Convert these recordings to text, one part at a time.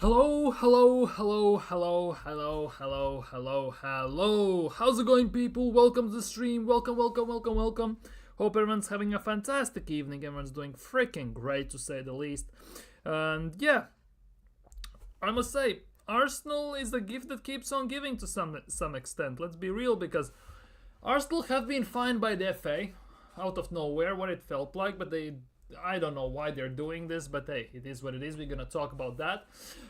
Hello, hello, hello, hello, hello, hello, hello, hello. How's it going, people? Welcome to the stream. Welcome, welcome, welcome, welcome. Hope everyone's having a fantastic evening. Everyone's doing freaking great, to say the least. And yeah, I must say, Arsenal is the gift that keeps on giving to some extent. Let's be real, because Arsenal have been fined by the FA out of nowhere, what it felt like, but I don't know why they're doing this, but hey, it is what it is. We're gonna talk about that.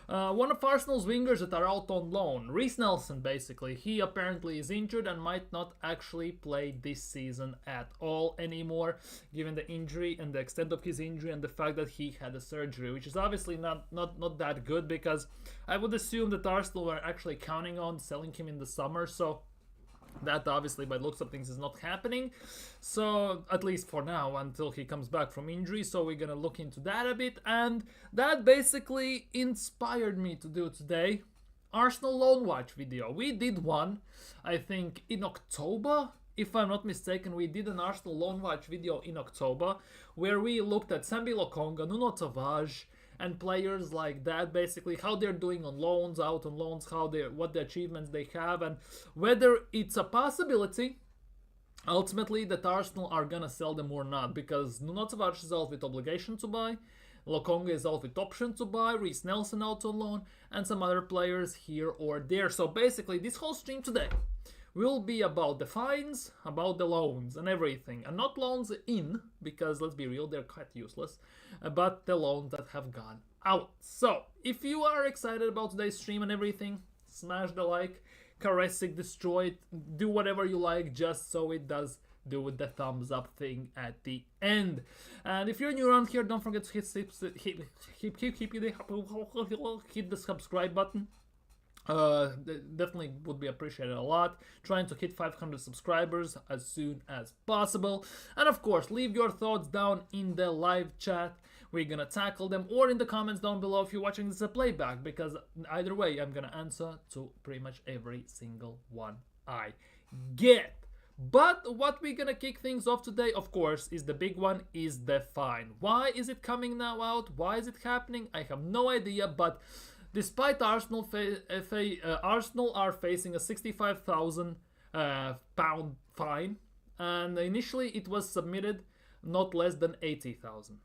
One of Arsenal's wingers that are out on loan, Reiss Nelson, basically, he apparently is injured and might not actually play this season at all anymore, given the injury and the extent of his injury and the fact that he had a surgery, which is obviously not that good, because I would assume that Arsenal were actually counting on selling him in the summer, so that obviously, by the looks of things, is not happening. So, at least for now, until he comes back from injury. So, we're gonna look into that a bit. And that basically inspired me to do today Arsenal Loan Watch video. We did one, I think, in October. If I'm not mistaken, we did an Arsenal Loan Watch video in October where we looked at Sambi Lokonga, Nuno Tavares, and players like that, basically how they're doing on loans, out on loans, what the achievements they have, and whether it's a possibility ultimately that Arsenal are gonna sell them or not, because Nuno Tavares is out with obligation to buy, Lokonga is out with option to buy, Reiss Nelson out on loan, and some other players here or there. So basically, this whole stream today will be about the fines, about the loans and everything. And not loans in, because let's be real, they're quite useless, but the loans that have gone out. So, if you are excited about today's stream and everything, smash the like, caress it, destroy it, do whatever you like, just so it does do the thumbs up thing at the end. And if you're new around here, don't forget to hit the subscribe button. Definitely would be appreciated a lot. Trying to hit 500 subscribers as soon as possible. And of course, leave your thoughts down in the live chat. We're gonna tackle them, or in the comments down below if you're watching this as a playback, because either way, I'm gonna answer to pretty much every single one I get. But what we're gonna kick things off today, of course, is the big one, is the fine. Why is it coming now out? Why is it happening? I have no idea, but despite Arsenal, Arsenal are facing a £65,000 fine, and initially it was submitted not less than 80,000.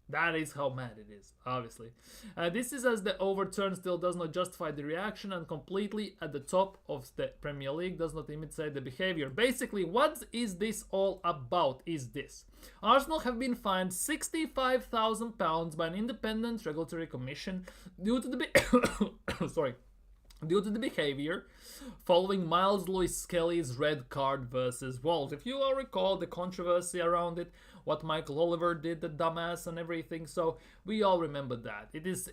That is how mad it is, obviously. This is as the overturn still does not justify the reaction and completely at the top of the Premier League does not imitate the behavior. Basically, what is this all about is this. Arsenal have been fined £65,000 by an independent regulatory commission due to the due to the behavior following Miles Lewis-Skelly's red card versus Wolves. If you all recall the controversy around it, what Michael Oliver did, the dumbass and everything, so we all remember that. It is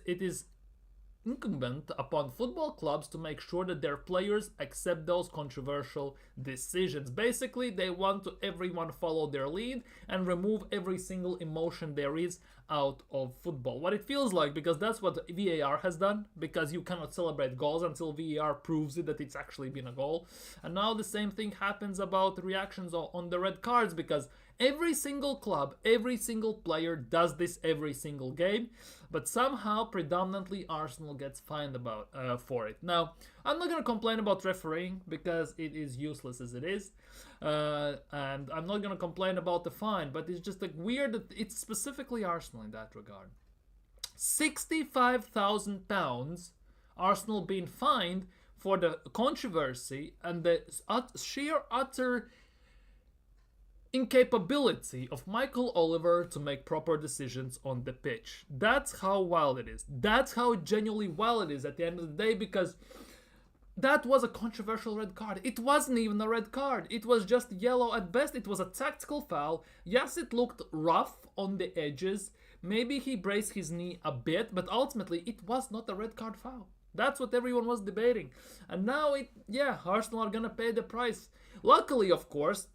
incumbent upon football clubs to make sure that their players accept those controversial decisions. Basically, they want to everyone follow their lead and remove every single emotion there is out of football. What it feels like, because that's what VAR has done, because you cannot celebrate goals until VAR proves it that it's actually been a goal. And now the same thing happens about reactions on the red cards, because every single club, every single player does this every single game, but somehow predominantly Arsenal gets fined for it. Now, I'm not going to complain about refereeing because it is useless as it is, and I'm not going to complain about the fine, but it's just like weird that it's specifically Arsenal in that regard. £65,000 Arsenal being fined for the controversy and the sheer utter incapability of Michael Oliver to make proper decisions on the pitch. That's how wild it is. That's how genuinely wild it is at the end of the day, because that was a controversial red card. It wasn't even a red card. It was just yellow at best. It was a tactical foul. Yes, it looked rough on the edges. Maybe he braced his knee a bit, but ultimately it was not a red card foul. That's what everyone was debating. And now Arsenal are gonna pay the price. Luckily, of course,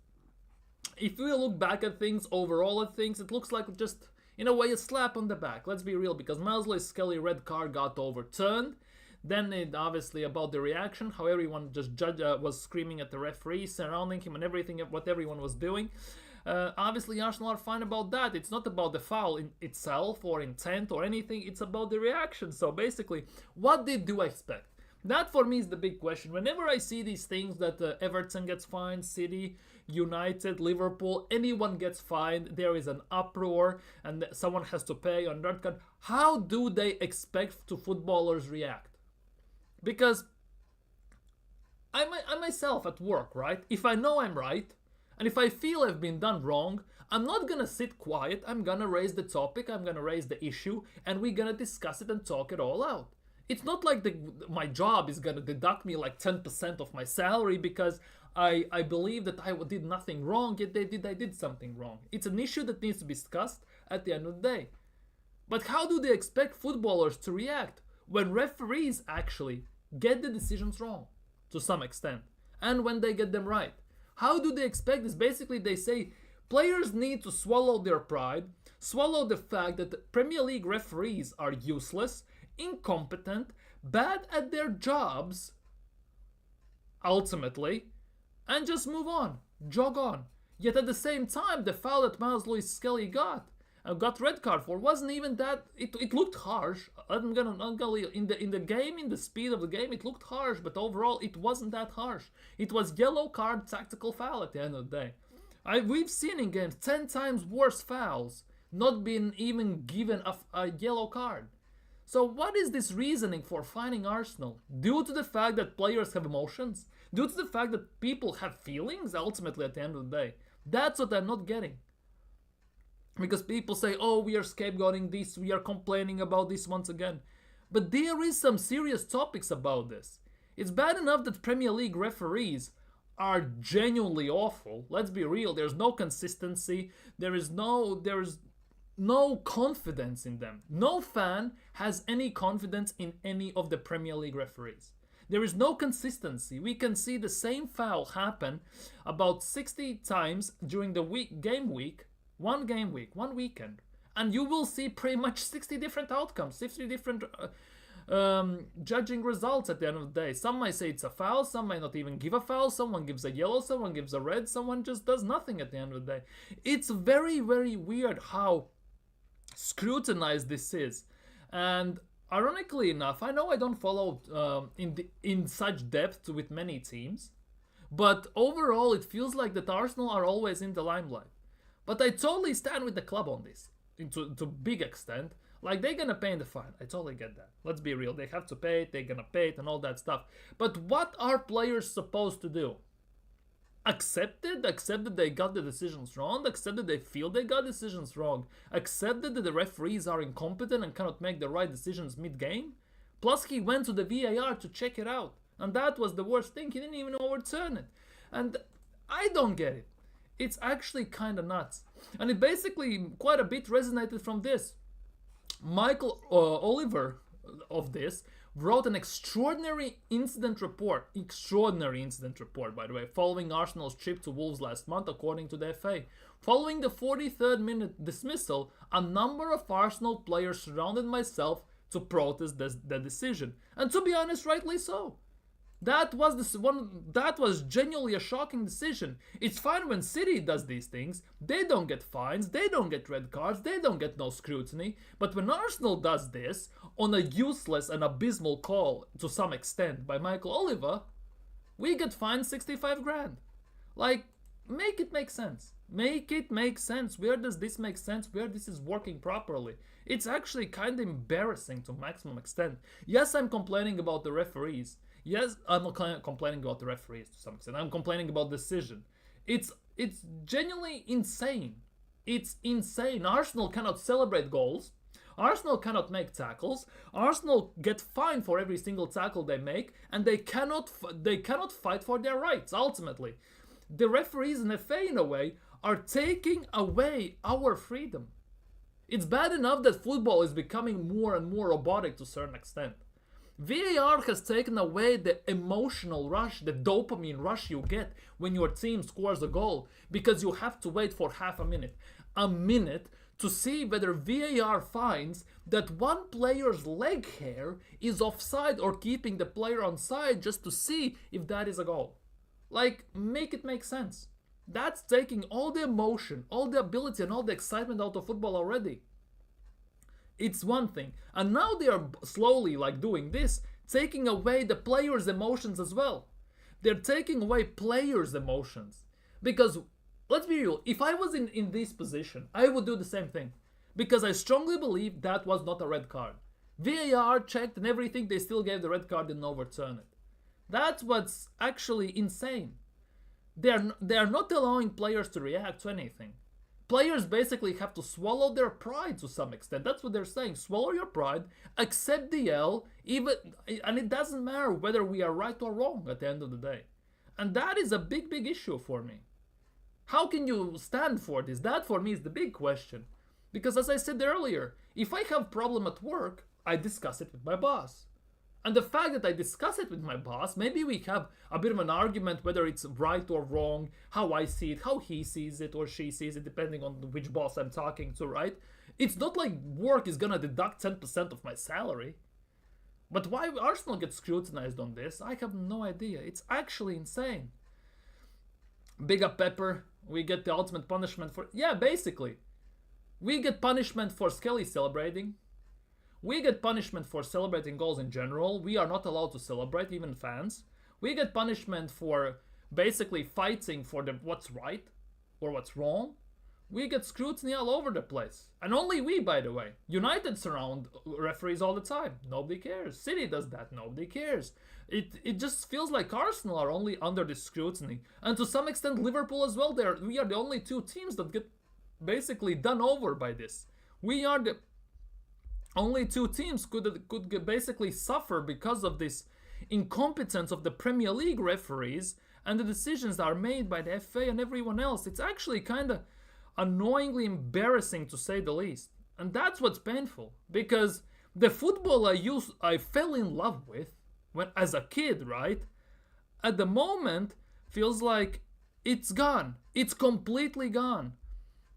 if we look back at things, overall at things, it looks like just, in a way, a slap on the back. Let's be real, because Miles Lewis-Skelly red card got overturned. Then it obviously about the reaction, how everyone just was screaming at the referee, surrounding him and everything, what everyone was doing. Obviously, Arsenal are fine about that. It's not about the foul in itself or intent or anything. It's about the reaction. So basically, what did you expect? That for me is the big question. Whenever I see these things that Everton gets fined, City, United, Liverpool, anyone gets fined, there is an uproar and someone has to pay on that card. How do they expect to footballers react? Because I myself at work, right? If I know I'm right, and if I feel I've been done wrong, I'm not gonna sit quiet. I'm gonna raise the topic, I'm gonna raise the issue, and we're gonna discuss it and talk it all out. It's not like my job is gonna deduct me like 10% of my salary because I believe that I did nothing wrong, yet I did something wrong. It's an issue that needs to be discussed at the end of the day. But how do they expect footballers to react when referees actually get the decisions wrong to some extent, and when they get them right? How do they expect this? Basically, they say players need to swallow their pride, swallow the fact that the Premier League referees are useless, incompetent, bad at their jobs, ultimately, and just move on, jog on. Yet at the same time, the foul that Miles Lewis Skelly got red card for wasn't even that. It looked harsh. I'm gonna in the game, in the speed of the game, it looked harsh, but overall it wasn't that harsh. It was yellow card, tactical foul at the end of the day. We've seen in games 10 times worse fouls not being even given a yellow card. So what is this reasoning for fining Arsenal? Due to the fact that players have emotions? Due to the fact that people have feelings ultimately at the end of the day? That's what I'm not getting. Because people say, oh, we are scapegoating this, we are complaining about this once again. But there is some serious topics about this. It's bad enough that Premier League referees are genuinely awful. Let's be real, there's no consistency, there is no confidence in them. No fan has any confidence in any of the Premier League referees. There is no consistency. We can see the same foul happen about 60 times during the game week, one weekend, and you will see pretty much 60 different outcomes, 60 different judging results at the end of the day. Some might say it's a foul, some might not even give a foul, someone gives a yellow, someone gives a red, someone just does nothing at the end of the day. It's very, very weird how scrutinized this is. And ironically enough, I know I don't follow in such depth with many teams, but overall it feels like that Arsenal are always in the limelight. But I totally stand with the club on this, to a big extent. Like, they're gonna pay the fine. I totally get that. Let's be real. They have to pay it, they're gonna pay it, and all that stuff. But what are players supposed to do? Accept that they got the decisions wrong, accept that they feel they got decisions wrong, accept that the referees are incompetent and cannot make the right decisions mid-game? Plus, he went to the VAR to check it out, and that was the worst thing. He didn't even overturn it. And I don't get it. It's actually kind of nuts. And it basically quite a bit resonated from this. Michael Oliver of this wrote an extraordinary incident report, by the way, following Arsenal's trip to Wolves last month, according to the FA. Following the 43rd minute dismissal, a number of Arsenal players surrounded myself to protest the decision. And to be honest, rightly so. That was genuinely a shocking decision. It's fine when City does these things. They don't get fines, they don't get red cards, they don't get no scrutiny. But when Arsenal does this on a useless and abysmal call to some extent by Michael Oliver, we get fined 65 grand. Like, make it make sense. Make it make sense. Where does this make sense? Where this is working properly? It's actually kind of embarrassing to maximum extent. Yes, I'm complaining about the referees. Yes, I'm complaining about the referees to some extent. I'm complaining about decision. It's genuinely insane. It's insane. Arsenal cannot celebrate goals. Arsenal cannot make tackles. Arsenal get fined for every single tackle they make, and they cannot fight for their rights. Ultimately, the referees and FA, in a way, are taking away our freedom. It's bad enough that football is becoming more and more robotic to a certain extent. VAR has taken away the emotional rush, the dopamine rush you get when your team scores a goal, because you have to wait for half a minute to see whether VAR finds that one player's leg hair is offside or keeping the player onside, just to see if that is a goal. Like, make it make sense. That's taking all the emotion, all the ability, and all the excitement out of football already. It's one thing. And now they are slowly, like, doing this, taking away the players' emotions as well. They're taking away players' emotions. Because, let's be real, if I was in this position, I would do the same thing. Because I strongly believe that was not a red card. VAR checked and everything, they still gave the red card and overturned it. That's what's actually insane. They are not allowing players to react to anything. Players basically have to swallow their pride to some extent. That's what they're saying. Swallow your pride, accept the L, and it doesn't matter whether we are right or wrong at the end of the day. And that is a big, big issue for me. How can you stand for this? That for me is the big question. Because as I said earlier, if I have a problem at work, I discuss it with my boss. And the fact that I discuss it with my boss, maybe we have a bit of an argument whether it's right or wrong, how I see it, how he sees it or she sees it, depending on which boss I'm talking to, right? It's not like work is gonna deduct 10% of my salary. But why Arsenal gets scrutinized on this, I have no idea. It's actually insane. Big up Pepper, we get the ultimate punishment for... Yeah, basically. We get punishment for Skelly celebrating. We get punishment for celebrating goals in general. We are not allowed to celebrate, even fans. We get punishment for basically fighting for what's right or what's wrong. We get scrutiny all over the place. And only we, by the way. United surround referees all the time. Nobody cares. City does that. Nobody cares. It just feels like Arsenal are only under this scrutiny. And to some extent Liverpool as well. We are the only two teams that get basically done over by this. We are the only two teams could basically suffer because of this incompetence of the Premier League referees and the decisions that are made by the FA and everyone else. It's actually kind of annoyingly embarrassing, to say the least. And that's what's painful, because the football I fell in love with when as a kid, right, at the moment feels like it's gone. It's completely gone.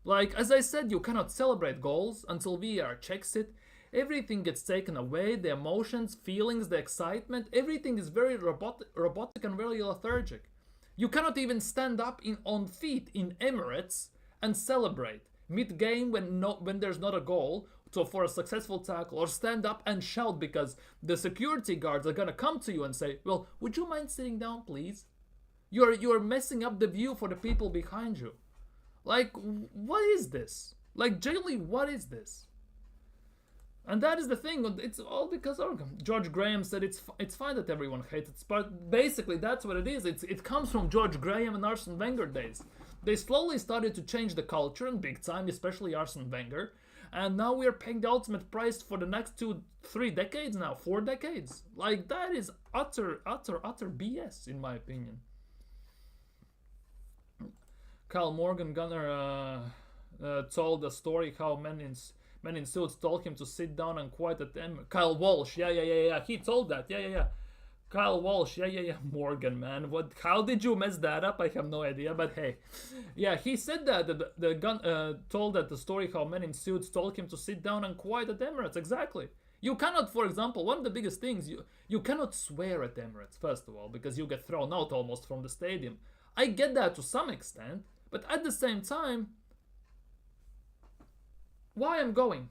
Like, as I said, you cannot celebrate goals until VAR checks it. Everything gets taken away, the emotions, feelings, the excitement, everything is very robotic and very lethargic. You cannot even stand up on feet in Emirates and celebrate mid-game when there's not a goal for a successful tackle, or stand up and shout because the security guards are gonna come to you and say, well, would you mind sitting down, please? You're messing up the view for the people behind you. Like, what is this? Like, genuinely, what is this? And that is the thing, it's all because George Graham said it's fine that everyone hates it, but basically that's what it is. It comes from George Graham and Arsene Wenger days. They slowly started to change the culture, and big time, especially Arsene Wenger, and now we are paying the ultimate price for the next 2-3 decades now, 4 decades. Like, that is utter BS, in my opinion. Kyle Morgan Gunner told a story how men in suits told him to sit down and quiet at them. Kyle Walsh, yeah. He told that, yeah. Kyle Walsh, yeah. Morgan, man, how did you mess that up? I have no idea, but hey, yeah, he said that the gun told that the story how men in suits told him to sit down and quiet at Emirates. Exactly. You cannot, for example, one of the biggest things, you cannot swear at Emirates, first of all, because you get thrown out almost from the stadium. I get that to some extent, but at the same time, why I'm going?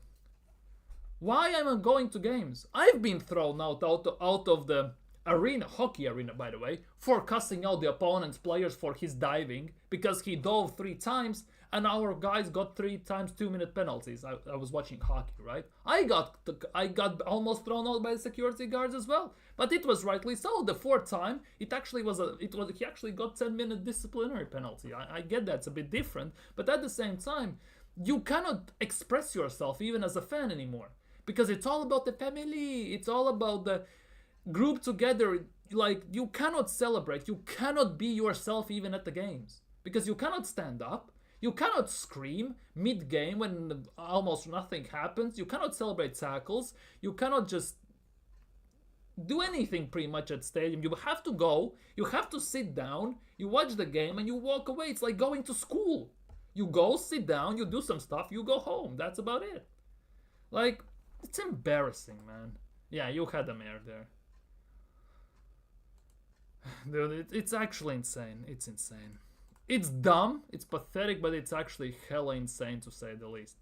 Why am I going to games? I've been thrown out of the arena, hockey arena, by the way, for cussing out the opponent's players for his diving because he dove 3 times and our guys got 3 times 2-minute penalties. I was watching hockey, right? I got almost thrown out by the security guards as well, but it was rightly so. The 4th time, he actually got 10-minute disciplinary penalty. I get that's a bit different, but at the same time, you cannot express yourself even as a fan anymore, because it's all about the family. It's all about the group together. Like, you cannot celebrate. You cannot be yourself even at the games, because you cannot stand up. You cannot scream mid-game when almost nothing happens. You cannot celebrate tackles. You cannot just do anything pretty much at stadium. You have to go. You have to sit down. You watch the game and you walk away. It's like going to school. You go, sit down, you do some stuff, you go home. That's about it. Like, it's embarrassing, man. Yeah, you had a mare there. Dude, it's actually insane. It's insane. It's dumb, it's pathetic, but it's actually hella insane to say the least.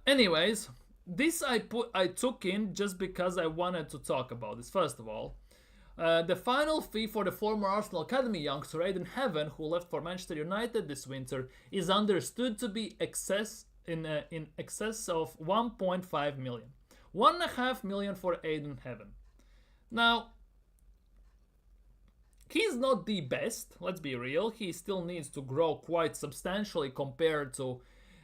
Anyways, this I took in just because I wanted to talk about this. First of all, the final fee for the former Arsenal Academy youngster Aiden Heaven, who left for Manchester United this winter, is understood to be in excess of 1.5 million. 1.5 million for Aiden Heaven. Now, he's not the best, let's be real. He still needs to grow quite substantially compared to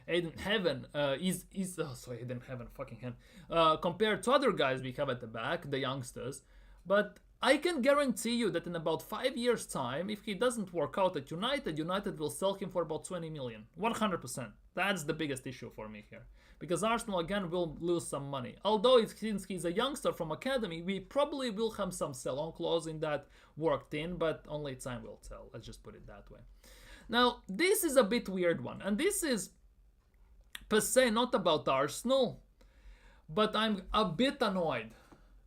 Aiden Heaven. Aiden Heaven, fucking hell. Compared to other guys we have at the back, the youngsters. But I can guarantee you that in about 5 years' time, if he doesn't work out at United, United will sell him for about 20 million. 100%. That's the biggest issue for me here. Because Arsenal again will lose some money. Although since he's a youngster from Academy, we probably will have some sell-on clause in that worked in, but only time will tell. Let's just put it that way. Now, this is a bit weird one. And this is per se not about Arsenal, but I'm a bit annoyed.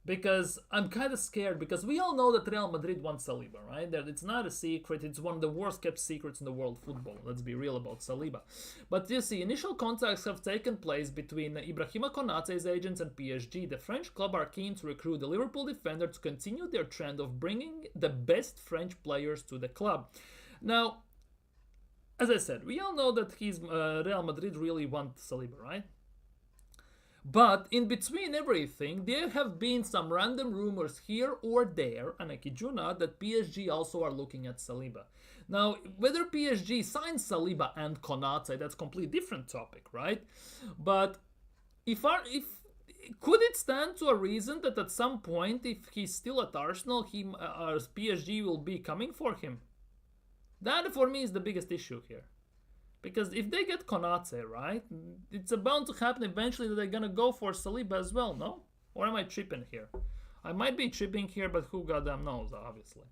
Because I'm kind of scared, because we all know that Real Madrid wants Saliba, right? It's not a secret, it's one of the worst kept secrets in the world football. Let's be real about Saliba. But you see, initial contacts have taken place between Ibrahima Konate's agents and PSG. The French club are keen to recruit the Liverpool defender to continue their trend of bringing the best French players to the club. Now, as I said, we all know that Real Madrid really want Saliba, right? But in between everything, there have been some random rumors here or there, and I kid you not, that PSG also are looking at Saliba. Now, whether PSG signs Saliba and Konate, that's a completely different topic, right? But could it stand to a reason that at some point, if he's still at Arsenal, PSG will be coming for him? That for me is the biggest issue here. Because if they get Konate, right, it's bound to happen eventually that they're going to go for Saliba as well, no? Or am I tripping here? I might be tripping here, but who goddamn knows, obviously.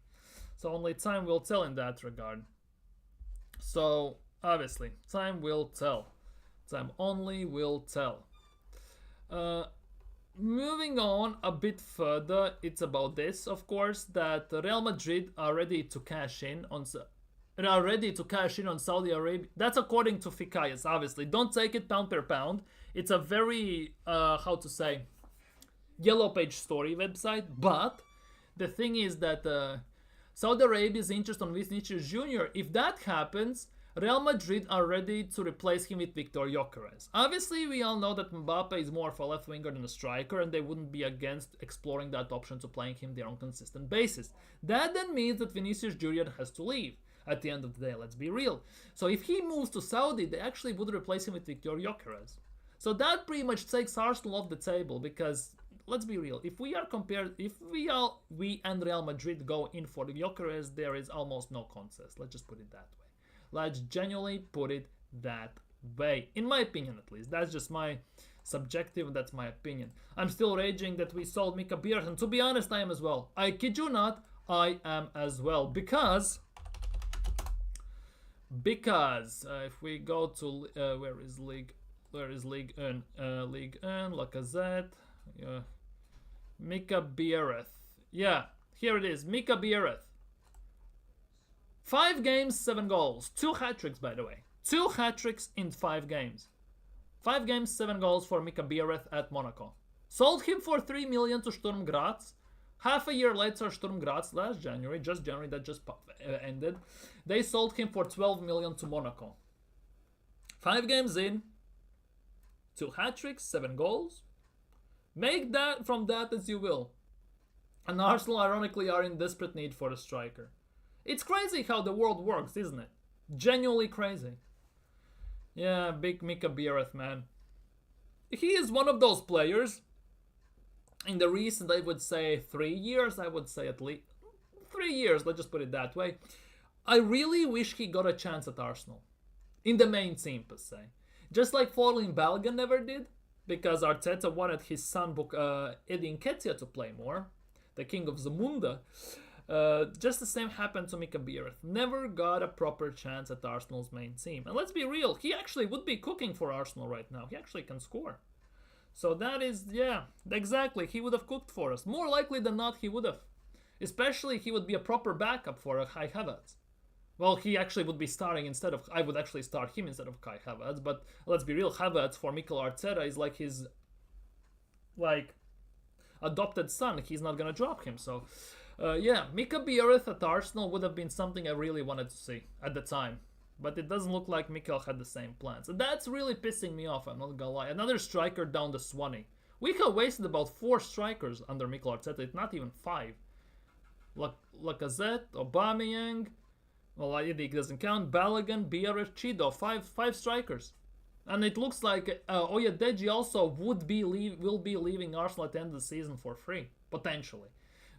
So only time will tell in that regard. So, obviously, time will tell. Time only will tell. Moving on a bit further, it's about this, of course, that Real Madrid are ready to cash in on Saudi Arabia. That's according to Fikayas, obviously. Don't take it pound per pound. It's a very, yellow page story website. But the thing is that Saudi Arabia's interest on Vinicius Jr., if that happens, Real Madrid are ready to replace him with Victor Gyökeres. Obviously, we all know that Mbappe is more of a left winger than a striker, and they wouldn't be against exploring that option to playing him there on a consistent basis. That then means that Vinicius Jr. has to leave. At the end of the day, let's be real. So if he moves to Saudi, they actually would replace him with Victor Gyökeres. So that pretty much takes Arsenal off the table, because let's be real. If we and Real Madrid go in for the Gyökeres, there is almost no contest. Let's just put it that way. Let's genuinely put it that way. In my opinion, at least. That's just my subjective, that's my opinion. I'm still raging that we sold Mika Bierce, and to be honest, I am as well. I kid you not, I am as well. Because if we go to where is League 1, Lacazette, Mika Biereth, yeah, here it is, Mika Biereth, 5 games, 7 goals, 2 hat-tricks, by the way, 2 hat-tricks in 5 games, 5 games, 7 goals for Mika Biereth at Monaco. Sold him for 3 million to Sturm Graz. Half a year later, Sturm Graz, last January, that just ended, they sold him for 12 million to Monaco. 5 games in, 2 hat-tricks, 7 goals. Make that from that as you will. And Arsenal, ironically, are in desperate need for a striker. It's crazy how the world works, isn't it? Genuinely crazy. Yeah, big Mika Biereth, man. He is one of those players. In the recent, I would say 3 years, I would say at least 3 years, let's just put it that way. I really wish he got a chance at Arsenal. In the main team, per se. Just like Forlin Balogun never did, because Arteta wanted his son Edin Nketiah to play more, the king of Zamunda. Just the same happened to Mika Biereth. Never got a proper chance at Arsenal's main team. And let's be real, he actually would be cooking for Arsenal right now. He actually can score. So that is, yeah, exactly. He would have cooked for us. More likely than not, he would have. Especially he would be a proper backup for a Kai Havertz. Well, he actually would be starting instead of. I would actually start him instead of Kai Havertz. But let's be real, Havertz for Mikel Arteta is like his like adopted son. He's not gonna drop him. So yeah, Mika Biereth at Arsenal would have been something I really wanted to see at the time. But it doesn't look like Mikel had the same plans. And that's really pissing me off, I'm not gonna lie. Another striker down the Swanee. We have wasted about 4 strikers under Mikel Arteta. It's not even 5. Lacazette, Aubameyang, well, Idik doesn't count, Balogun, Biereth, Chido. 5 strikers. And it looks like Oyadeji also will be leaving Arsenal at the end of the season for free, potentially.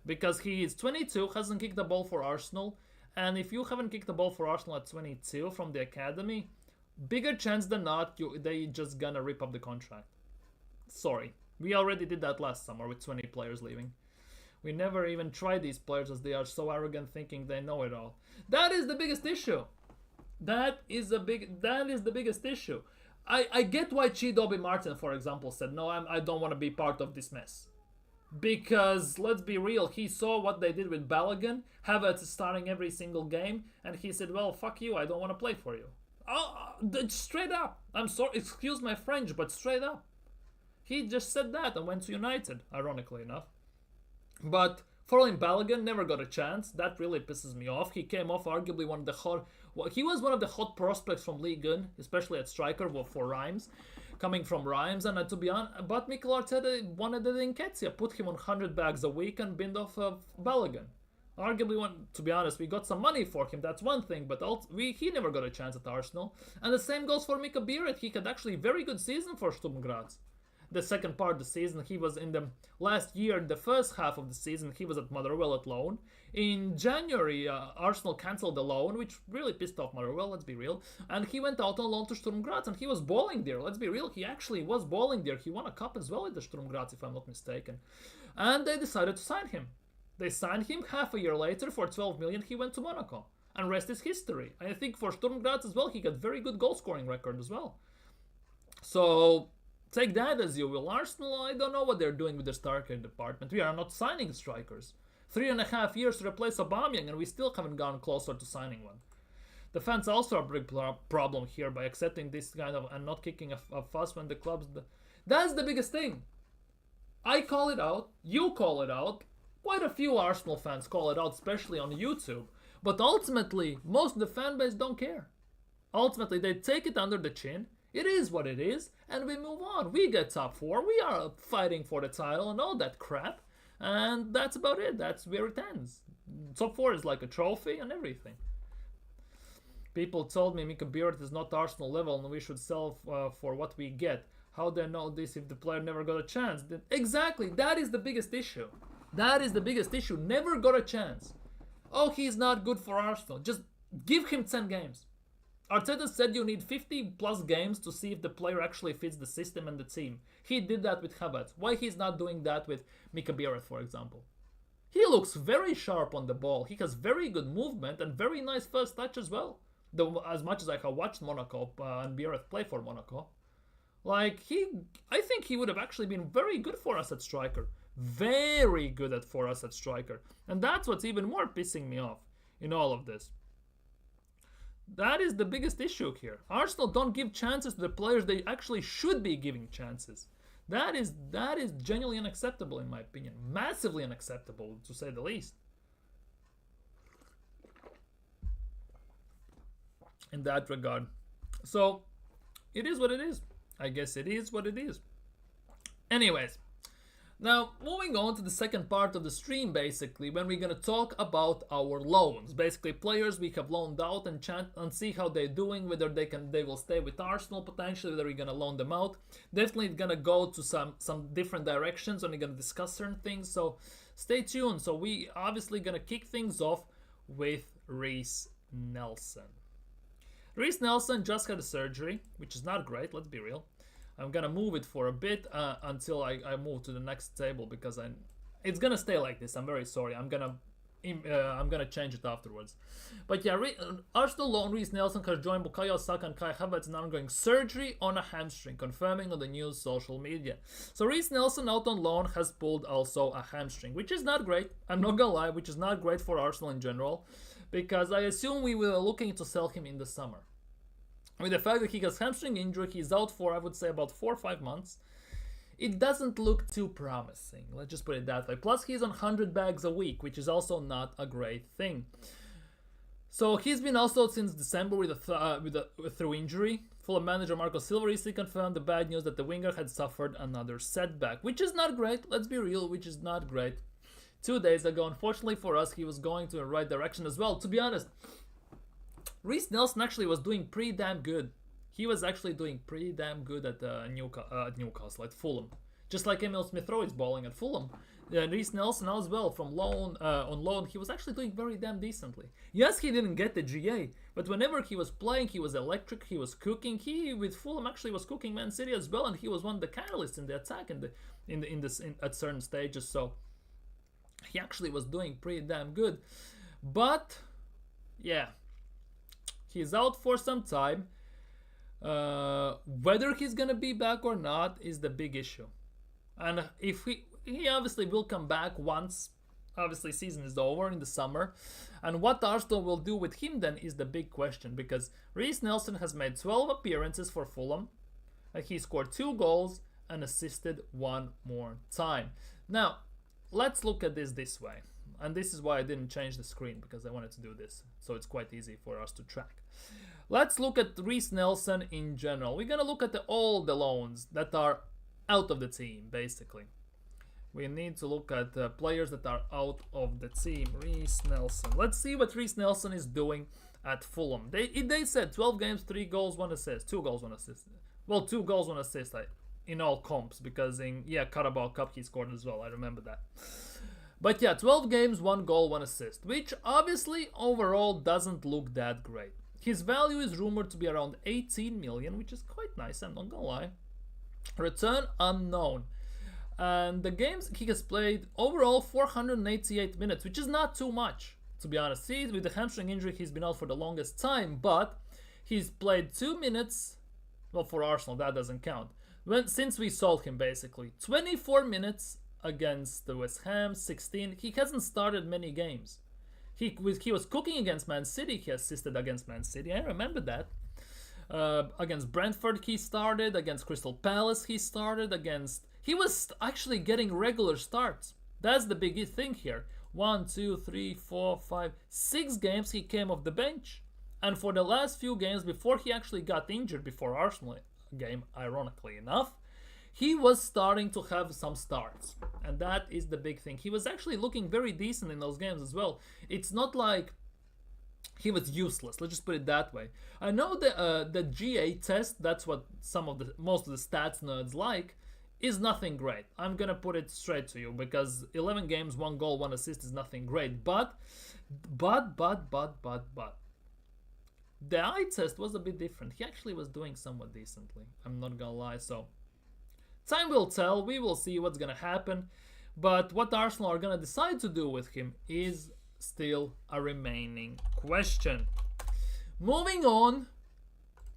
Because he is 22, hasn't kicked the ball for Arsenal. And if you haven't kicked the ball for Arsenal at 22 from the academy, bigger chance than not, they just gonna rip up the contract. Sorry. We already did that last summer with 20 players leaving. We never even tried these players as they are so arrogant thinking they know it all. That is the biggest issue. That is the biggest issue. I get why Chidobe Martin, for example, said, no, I don't want to be part of this mess. Because, let's be real, he saw what they did with Balogun. Havertz is starting every single game. And he said, well, fuck you, I don't want to play for you. Straight up. I'm sorry, excuse my French, but straight up. He just said that and went to United, ironically enough. But following Balogun never got a chance. That really pisses me off. He came off arguably one of the hot... Well, he was one of the hot prospects from Ligue 1, especially at striker for Reims. Coming from Reims, and to be honest, but Mikel Arteta wanted it in Nketiah, put him on 100 bags a week and binned off Balogun. Arguably, to be honest, we got some money for him, that's one thing, but he never got a chance at Arsenal. And the same goes for Mika Biereth. He had actually a very good season for Sturm Graz. The second part of the season, he was in the last year, the first half of the season, he was at Motherwell at loan. In January, Arsenal cancelled the loan, which really pissed off Motherwell, let's be real. And he went out on loan to Sturm Graz, and he was balling there, let's be real. He actually was balling there. He won a cup as well with the Sturm Graz, if I'm not mistaken. And they decided to sign him. They signed him half a year later for 12 million. He went to Monaco. And rest is history. I think for Sturm Graz as well, he got very good goal-scoring record as well. So... take that as you will. Arsenal, I don't know what they're doing with the striker department. We are not signing strikers. 3.5 years to replace Aubameyang, and we still haven't gone closer to signing one. The fans also are a big problem here by accepting this kind of and not kicking a fuss when the clubs... That's the biggest thing. I call it out. You call it out. Quite a few Arsenal fans call it out, especially on YouTube. But ultimately, most of the fan base don't care. Ultimately, they take it under the chin. It is what it is, and we move on. We get top 4, we are fighting for the title and all that crap, and that's about it. That's where it ends. Top 4 is like a trophy and everything. People told me Mika Biereth is not Arsenal level and we should sell for what we get. How they know this if the player never got a chance? Exactly, that is the biggest issue. That is the biggest issue. Never got a chance. Oh, he's not good for Arsenal. Just give him 10 games. Arteta said you need 50 plus games to see if the player actually fits the system and the team. He did that with Havertz. Why he's not doing that with Mika Biereth, for example? He looks very sharp on the ball. He has very good movement and very nice first touch as well. As much as I have watched Monaco and Biereth play for Monaco. I think he would have actually been very good for us at striker. Very good for us at striker. And that's what's even more pissing me off in all of this. That is the biggest issue here. Arsenal don't give chances to the players they actually should be giving chances. That is genuinely unacceptable in my opinion. Massively unacceptable, to say the least. In that regard. So, it is what it is. I guess it is what it is. Anyways. Now, moving on to the second part of the stream, basically, when we're going to talk about our loans. Basically, players we have loaned out and see how they're doing, whether they will stay with Arsenal potentially, whether we're going to loan them out. Definitely going to go to some different directions and we're going to discuss certain things, so stay tuned. So we obviously going to kick things off with Reiss Nelson. Reiss Nelson just had a surgery, which is not great, let's be real. I'm gonna move it for a bit until I move to the next table because it's gonna stay like this. I'm very sorry. I'm gonna I'm gonna change it afterwards. But yeah, Arsenal loan Reiss Nelson has joined Bukayo Saka and Kai Havertz in undergoing surgery on a hamstring, confirming on the news social media. So Reiss Nelson out on loan has pulled also a hamstring, which is not great. I'm not gonna lie, which is not great for Arsenal in general, because I assume we were looking to sell him in the summer. With the fact that he has hamstring injury, he's out for, I would say, about 4 or 5 months. It doesn't look too promising, let's just put it that way. Plus, he's on 100 bags a week, which is also not a great thing. So he's been also since December through injury. Fulham manager Marco Silva recently confirmed the bad news that the winger had suffered another setback, which is not great. Let's be real, which is not great. 2 days ago, unfortunately for us, he was going to the right direction as well. To be honest, Reiss Nelson actually was doing pretty damn good. He was actually doing pretty damn good at Newcastle, at Fulham. Just like Emil Smith-Rowe is balling at Fulham. Reiss Nelson as well, from on loan, he was actually doing very damn decently. Yes, he didn't get the GA, but whenever he was playing, he was electric, he was cooking. He, with Fulham, actually was cooking Man City as well, and he was one of the catalysts in the attack at certain stages, so he actually was doing pretty damn good. But, yeah, he's out for some time. Whether he's gonna be back or not is the big issue, and if he obviously will come back once obviously season is over in the summer, and what Arsenal will do with him then is the big question, because Reiss Nelson has made 12 appearances for Fulham, and he scored 2 goals and assisted 1 more time. Now let's look at this way, and this is why I didn't change the screen, because I wanted to do this so it's quite easy for us to track. Let's look at Reiss Nelson in general. We're going to look at all the loans that are out of the team, basically. We need to look at players that are out of the team. Reiss Nelson. Let's see what Reiss Nelson is doing at Fulham. They said 12 games, 3 goals, 1 assist. 2 goals, 1 assist. Well, 2 goals, 1 assist in all comps, because in Carabao Cup he scored as well. I remember that. But yeah, 12 games, 1 goal, 1 assist, which obviously overall doesn't look that great. His value is rumored to be around 18 million, which is quite nice, I'm not gonna lie. Return unknown. And the games he has played, overall 488 minutes, which is not too much, to be honest. See, with the hamstring injury, he's been out for the longest time, but he's played 2 minutes, well, for Arsenal, that doesn't count, since we sold him, basically. 24 minutes against the West Ham, 16. He hasn't started many games. He was cooking against Man City. He assisted against Man City. I remember that. Against Brentford he started. Against Crystal Palace he started. He was actually getting regular starts. That's the big thing here. 1, 2, 3, 4, 5, 6 games he came off the bench. And for the last few games before he actually got injured, before Arsenal game, ironically enough, he was starting to have some starts, and that is the big thing. He was actually looking very decent in those games as well. It's not like he was useless, let's just put it that way. I know the GA test, that's what most of the stats nerds like, is nothing great. I'm gonna put it straight to you, because 11 games, 1 goal, 1 assist is nothing great, but the eye test was a bit different. He actually was doing somewhat decently, I'm not gonna lie. So time will tell, we will see what's gonna happen, but what Arsenal are gonna decide to do with him is still a remaining question. Moving on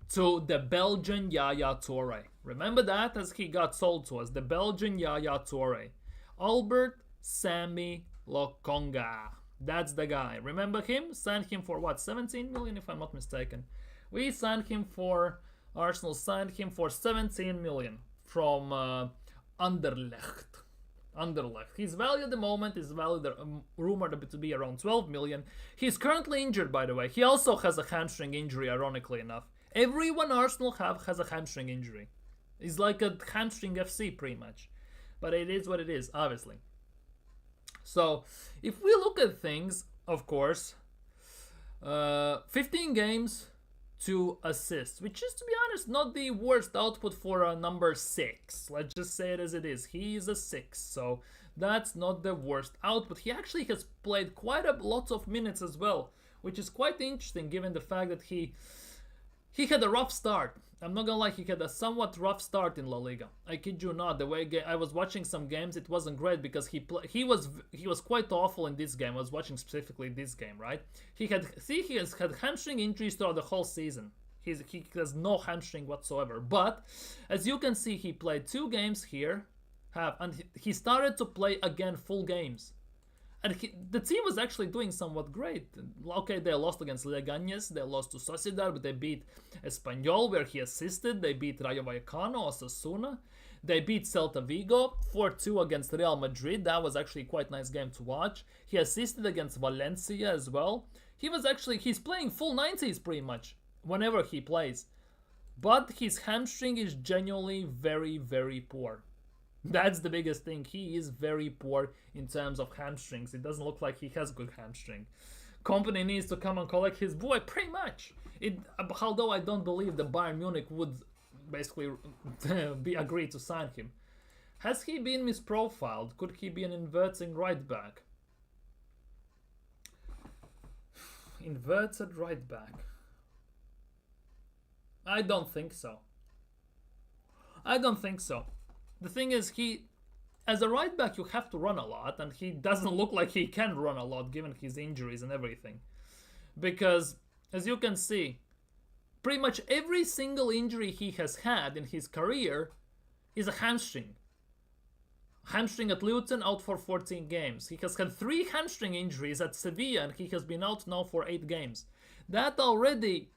to the Belgian Yaya Toure. Remember that, as he got sold to us, the Belgian Yaya Toure. Albert Sammy Lokonga. That's the guy. Remember him? Signed him for what, 17 million if I'm not mistaken. Arsenal signed him for 17 million. From Anderlecht. His value at the moment is rumored to be around 12 million. He's currently injured, by the way. He also has a hamstring injury, ironically enough. Everyone Arsenal has a hamstring injury. He's like a hamstring FC, pretty much. But it is what it is, obviously. So, if we look at things, of course, 15 games, 2 assists, which is, to be honest, not the worst output for a number 6. Let's just say it as it is. He is a 6, so that's not the worst output. He actually has played quite a lot of minutes as well, which is quite interesting given the fact that he He had a rough start. I'm not gonna lie, he had a somewhat rough start in La Liga. I kid you not. The way I was watching some games, it wasn't great because he was quite awful in this game. I was watching specifically this game, right? He has had hamstring injuries throughout the whole season. He has no hamstring whatsoever. But as you can see, he played 2 games here, and he started to play again full games. And the team was actually doing somewhat great. Okay, they lost against Leganés, they lost to Sociedad, but they beat Espanyol, where he assisted. They beat Rayo Vallecano, Osasuna. They beat Celta Vigo 4-2 against Real Madrid. That was actually quite a nice game to watch. He assisted against Valencia as well. He's playing full 90s pretty much whenever he plays. But his hamstring is genuinely very, very poor. That's the biggest thing. He is very poor in terms of hamstrings. It doesn't look like he has good hamstring. Company needs to come and collect his boy, pretty much. Although I don't believe the Bayern Munich would basically be agreed to sign him. Has he been misprofiled? Could he be an inverting right back? Inverted right back. I don't think so. The thing is, as a right back, you have to run a lot, and he doesn't look like he can run a lot given his injuries and everything. Because, as you can see, pretty much every single injury he has had in his career is a hamstring. Hamstring at Luton, out for 14 games. He has had 3 hamstring injuries at Sevilla, and he has been out now for 8 games. That already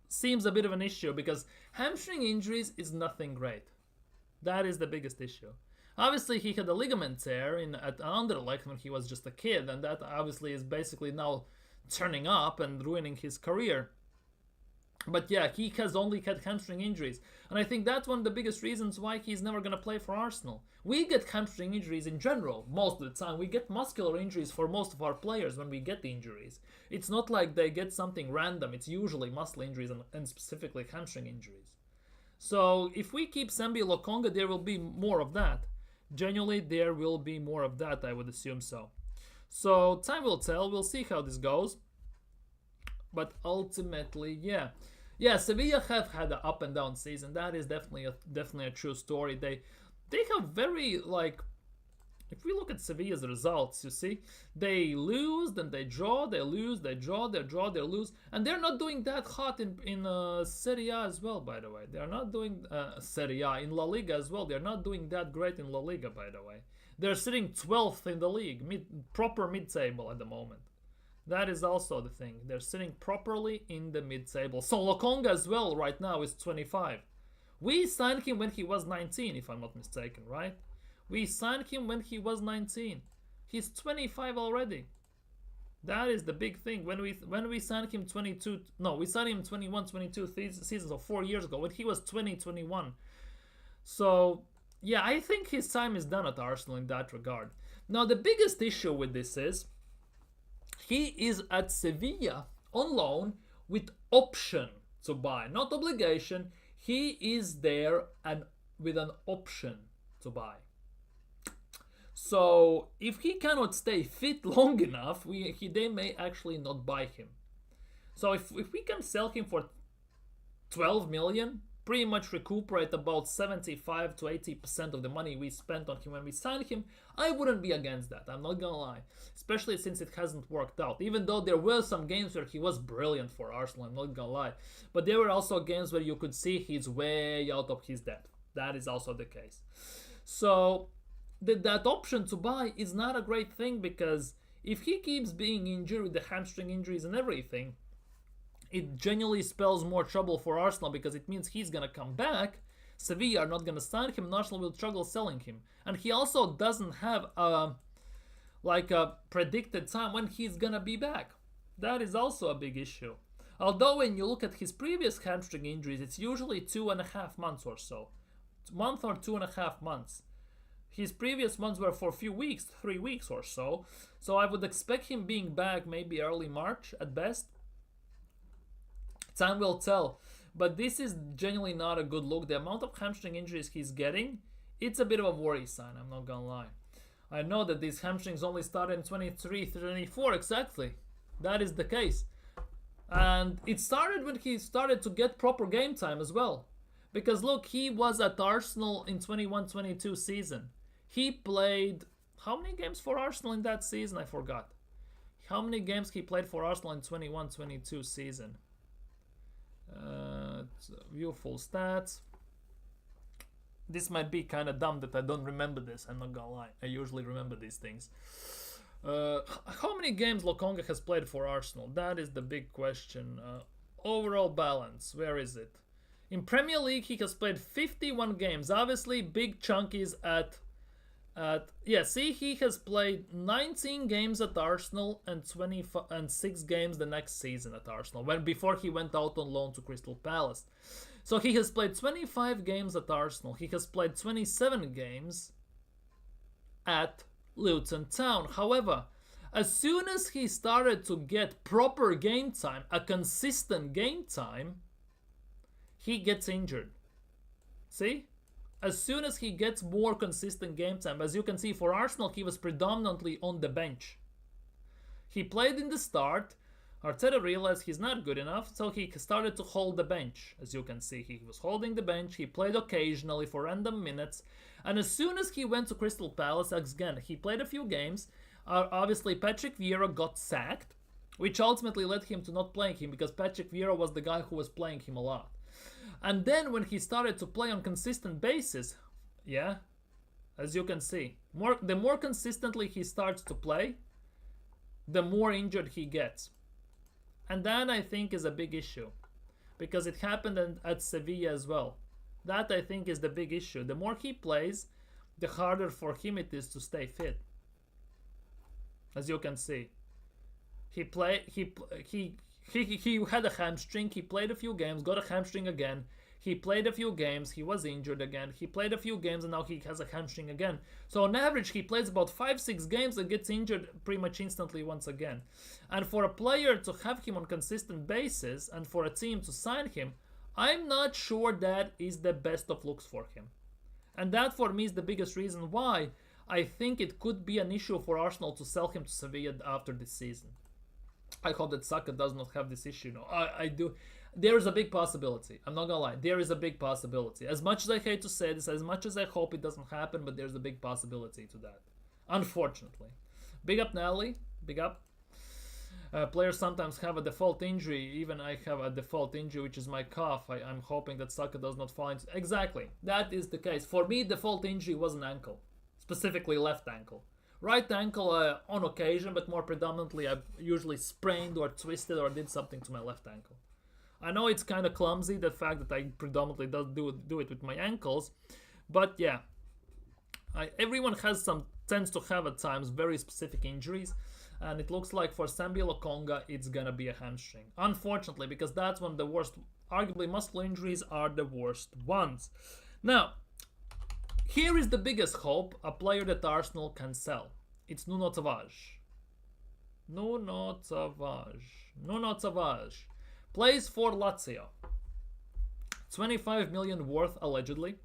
seems a bit of an issue, because hamstring injuries is nothing great. That is the biggest issue. Obviously, he had a ligament tear at Anderlecht when he was just a kid, and that obviously is basically now turning up and ruining his career. But yeah, he has only had hamstring injuries, and I think that's one of the biggest reasons why he's never going to play for Arsenal. We get hamstring injuries in general most of the time. We get muscular injuries for most of our players when we get injuries. It's not like they get something random. It's usually muscle injuries and specifically hamstring injuries. So if we keep Sambi Lokonga, there will be more of that. Genuinely, there will be more of that, I would assume so. So time will tell. We'll see how this goes. But ultimately, yeah. Yeah, Sevilla have had an up and down season. That is definitely a true story. They have very, like, if we look at Sevilla's results, you see, they lose, then they draw, they lose, they draw, they draw, they lose, and they're not doing that hot in Serie A as well, by the way. They're not doing Serie A in La Liga as well. They're not doing that great in La Liga, by the way. They're sitting 12th in the league, proper mid-table at the moment. That is also the thing. They're sitting properly in the mid-table. So Lokonga as well right now is 25. We signed him when he was 19, if I'm not mistaken, right? We signed him when he was 19. He's 25 already. That is the big thing. When we signed him 22, no, we signed him 21, 22 seasons, or 4 years ago, when he was 20, 21. So, yeah, I think his time is done at Arsenal in that regard. Now, the biggest issue with this is he is at Sevilla on loan with option to buy, not obligation. He is there and with an option to buy. So if he cannot stay fit long enough, they may actually not buy him. So if we can sell him for 12 million, pretty much recuperate about 75 to 80% of the money we spent on him when we signed him, I wouldn't be against that, I'm not gonna lie. Especially since it hasn't worked out. Even though there were some games where he was brilliant for Arsenal, I'm not gonna lie. But there were also games where you could see he's way out of his depth. That is also the case. So that option to buy is not a great thing, because if he keeps being injured with the hamstring injuries and everything, it genuinely spells more trouble for Arsenal, because it means he's going to come back, Sevilla are not going to sign him, and Arsenal will struggle selling him. And he also doesn't have a predicted time when he's going to be back. That is also a big issue. Although when you look at his previous hamstring injuries, it's usually 2.5 months or so. A month or 2.5 months. His previous ones were for a few weeks, 3 weeks or so. So I would expect him being back maybe early March at best. Time will tell. But this is genuinely not a good look. The amount of hamstring injuries he's getting, it's a bit of a worry sign, I'm not gonna lie. I know that these hamstrings only started in 23, 24, exactly. That is the case. And it started when he started to get proper game time as well. Because look, he was at Arsenal in 21-22 season. He played how many games for Arsenal in that season? I forgot. How many games he played for Arsenal in 21-22 season? View full stats. This might be kind of dumb that I don't remember this. I'm not gonna lie. I usually remember these things. How many games Lokonga has played for Arsenal? That is the big question. Overall balance, where is it? In Premier League, he has played 51 games. Obviously, big chunk is at yeah. See, he has played 19 games at Arsenal and 6 games the next season at Arsenal. Before he went out on loan to Crystal Palace. So he has played 25 games at Arsenal. He has played 27 games at Luton Town. However, as soon as he started to get proper game time, a consistent game time, he gets injured. See? As soon as he gets more consistent game time, as you can see for Arsenal, he was predominantly on the bench. He played in the start. Arteta realized he's not good enough, so he started to hold the bench. As you can see, he was holding the bench. He played occasionally for random minutes. And as soon as he went to Crystal Palace, again, he played a few games. Obviously, Patrick Vieira got sacked, which ultimately led him to not playing him because Patrick Vieira was the guy who was playing him a lot. And then when he started to play on consistent basis, yeah, as you can see, the more consistently he starts to play, the more injured he gets. And that, I think, is a big issue. Because it happened at Sevilla as well. That, I think, is the big issue. The more he plays, the harder for him it is to stay fit. As you can see. He had a hamstring. He played a few games, got a hamstring again. He played a few games. He was injured again. He played a few games and now he has a hamstring again. So on average, he plays about 5-6 games and gets injured pretty much instantly once again. And for a player to have him on consistent basis and for a team to sign him, I'm not sure that is the best of looks for him. And that for me is the biggest reason why I think it could be an issue for Arsenal to sell him to Sevilla after this season. I hope that Saka does not have this issue. No, I do. There is a big possibility. I'm not gonna lie. There is a big possibility. As much as I hate to say this, as much as I hope it doesn't happen, but there's a big possibility to that. Unfortunately. Big up, Nally. Big up. Players sometimes have a default injury. Even I have a default injury, which is my calf. I'm hoping that Saka does not fall into... Exactly. That is the case. For me, default injury was an ankle. Specifically left ankle. Right ankle on occasion, but more predominantly I usually sprained or twisted or did something to my left ankle. I know it's kind of clumsy, the fact that I predominantly do it with my ankles, but yeah, everyone tends to have at times very specific injuries, and it looks like for Sambi Lokonga it's gonna be a hamstring. Unfortunately, because that's one of the worst, arguably muscular injuries are the worst ones. Now, here is the biggest hope, a player that Arsenal can sell. It's Nuno Tavares. Nuno Tavares. Plays for Lazio. 25 million worth, allegedly.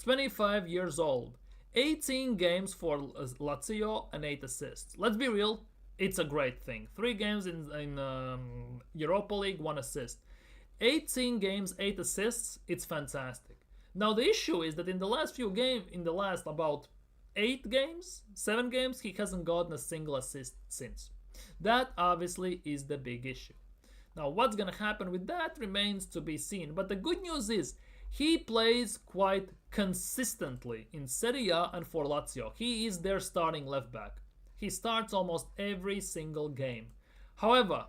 25 years old. 18 games for Lazio and 8 assists. Let's be real, it's a great thing. 3 games in Europa League, 1 assist. 18 games, 8 assists, it's fantastic. Now the issue is that in the last about 8 games, 7 games, he hasn't gotten a single assist since. That obviously is the big issue. Now what's gonna happen with that remains to be seen. But the good news is he plays quite consistently in Serie A and for Lazio. He is their starting left back. He starts almost every single game. However,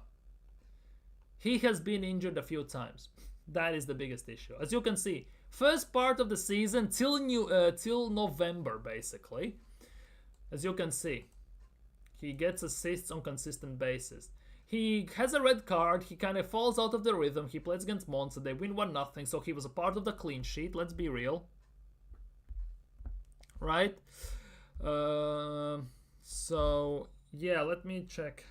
he has been injured a few times. That is the biggest issue. As you can see, first part of the season till November basically. As you can see, he gets assists on consistent basis. He has a red card, he kind of falls out of the rhythm, he plays against Monza, they win 1-0, so he was a part of the clean sheet, let's be real. Right? So, yeah, let me check.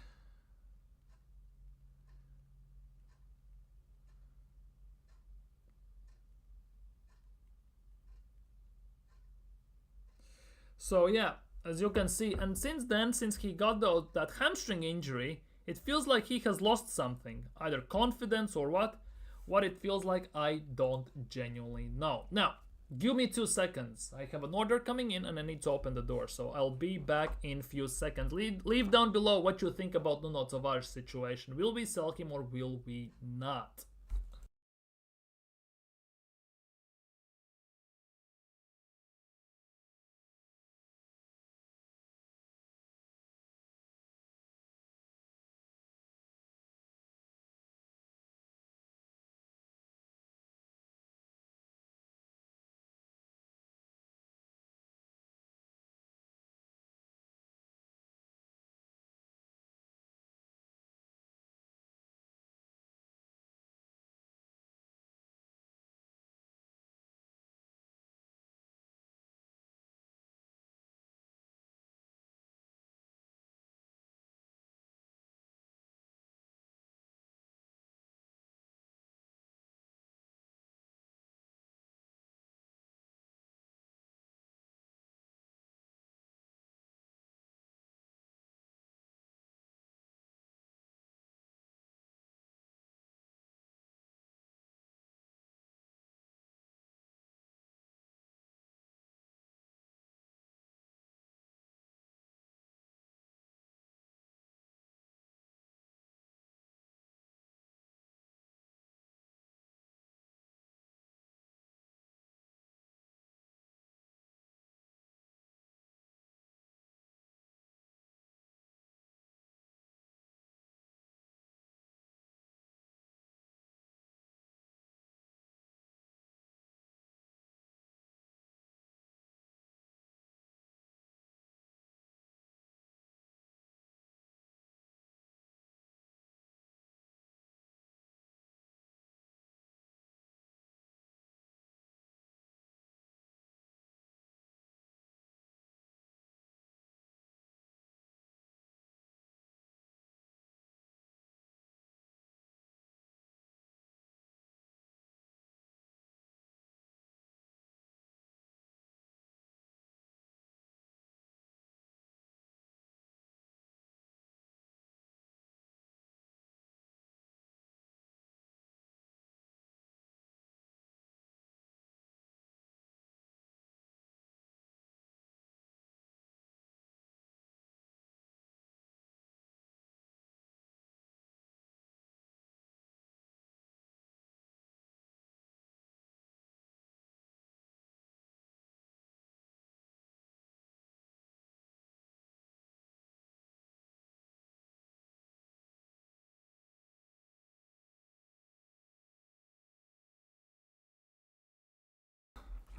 So, yeah, as you can see, and since then, since he got that hamstring injury, It feels like he has lost something, either confidence or what. What it feels like, I don't genuinely know. Now, give me 2 seconds. I have an order coming in and I need to open the door. So I'll be back in few seconds. Leave down below what you think about Nuno Tavares' situation. Will we sell him or will we not?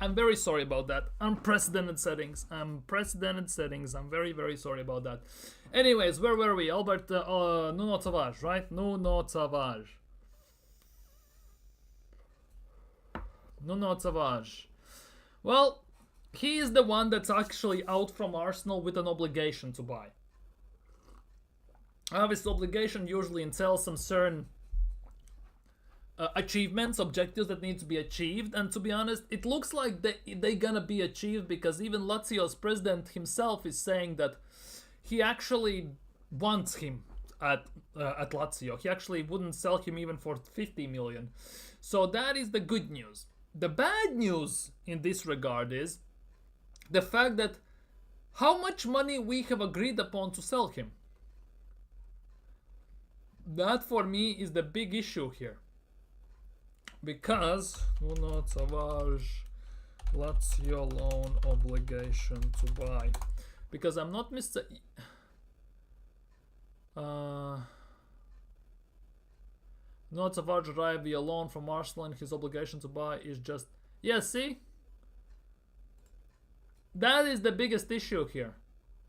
I'm very sorry about that. Unprecedented settings. Unprecedented settings. I'm very, very sorry about that. Anyways, where were we? Nuno Tavares, right? Nuno Tavares. Nuno Tavares. Well, he is the one that's actually out from Arsenal with an obligation to buy. This obligation usually entails some certain achievements, objectives that need to be achieved, and to be honest, it looks like they gonna be achieved, because even Lazio's president himself is saying that he actually wants him at Lazio. He actually wouldn't sell him even for 50 million. So that is the good news. The bad news in this regard is the fact that how much money we have agreed upon to sell him. That for me is the big issue here. Because Nuno Tavares Lazio loan obligation to buy. Because I'm not Nuno Tavares arrived via loan from Arsenal, and his obligation to buy is just... Yeah, see? That is the biggest issue here.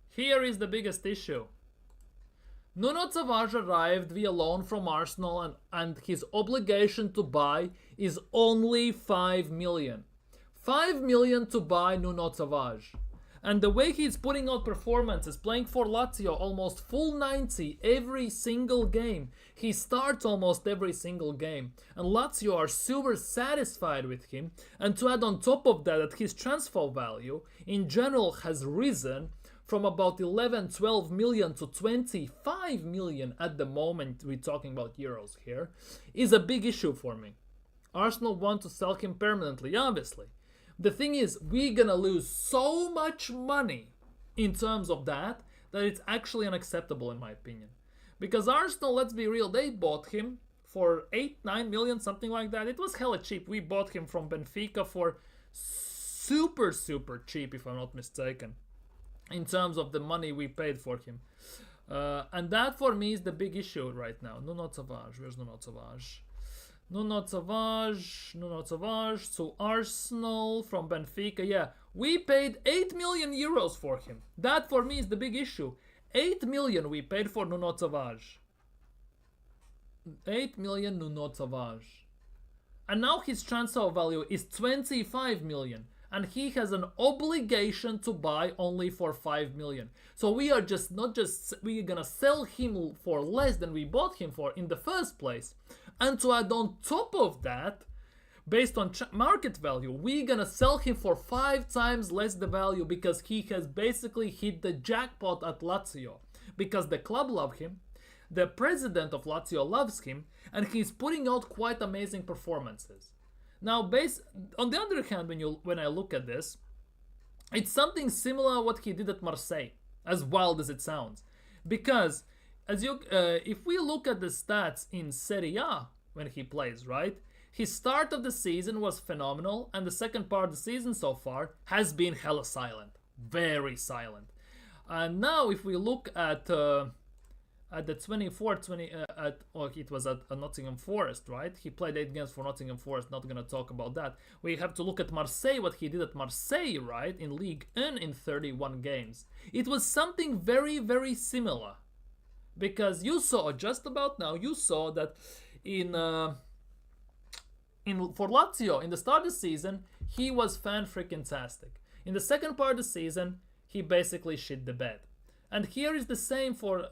Here is the biggest issue. Nuno Tavares arrived via loan from Arsenal, and his obligation to buy is only 5 million. 5 million to buy Nuno Tavares. And the way he's putting out performances, playing for Lazio almost full 90 every single game. He starts almost every single game. And Lazio are super satisfied with him. And to add on top of that his transfer value in general has risen from about 11, 12 million to 25 million at the moment, we're talking about euros here, is a big issue for me. Arsenal want to sell him permanently, obviously. The thing is, we're gonna lose so much money in terms of that it's actually unacceptable in my opinion. Because Arsenal, let's be real, they bought him for 8, 9 million, something like that. It was hella cheap. We bought him from Benfica for super, super cheap, if I'm not mistaken, in terms of the money we paid for him. And that for me is the big issue right now. Nuno Tavares, where's Nuno Tavares? Nuno Tavares to Arsenal from Benfica. Yeah, we paid 8 million euros for him. That for me is the big issue. 8 million we paid for Nuno Tavares. 8 million Nuno Tavares. And now his transfer value is 25 million. And he has an obligation to buy only for 5 million. So we are we're gonna sell him for less than we bought him for in the first place. And to add on top of that, based on market value, we're gonna sell him for 5 times less the value because he has basically hit the jackpot at Lazio. Because the club love him, the president of Lazio loves him, and he's putting out quite amazing performances. Now, on the other hand, when I look at this, it's something similar to what he did at Marseille, as wild as it sounds. Because if we look at the stats in Serie A when he plays, right? His start of the season was phenomenal, and the second part of the season so far has been hella silent, very silent. And now, if we look at the 24-20, it was at Nottingham Forest, right? He played 8 games for Nottingham Forest. Not gonna talk about that. We have to look at Marseille, what he did at Marseille, right, in Ligue 1 in 31 games. It was something very, very similar. Because you saw just about now, you saw that for Lazio in the start of the season he was fan-freaking-tastic. In the second part of the season he basically shit the bed. And here is the same for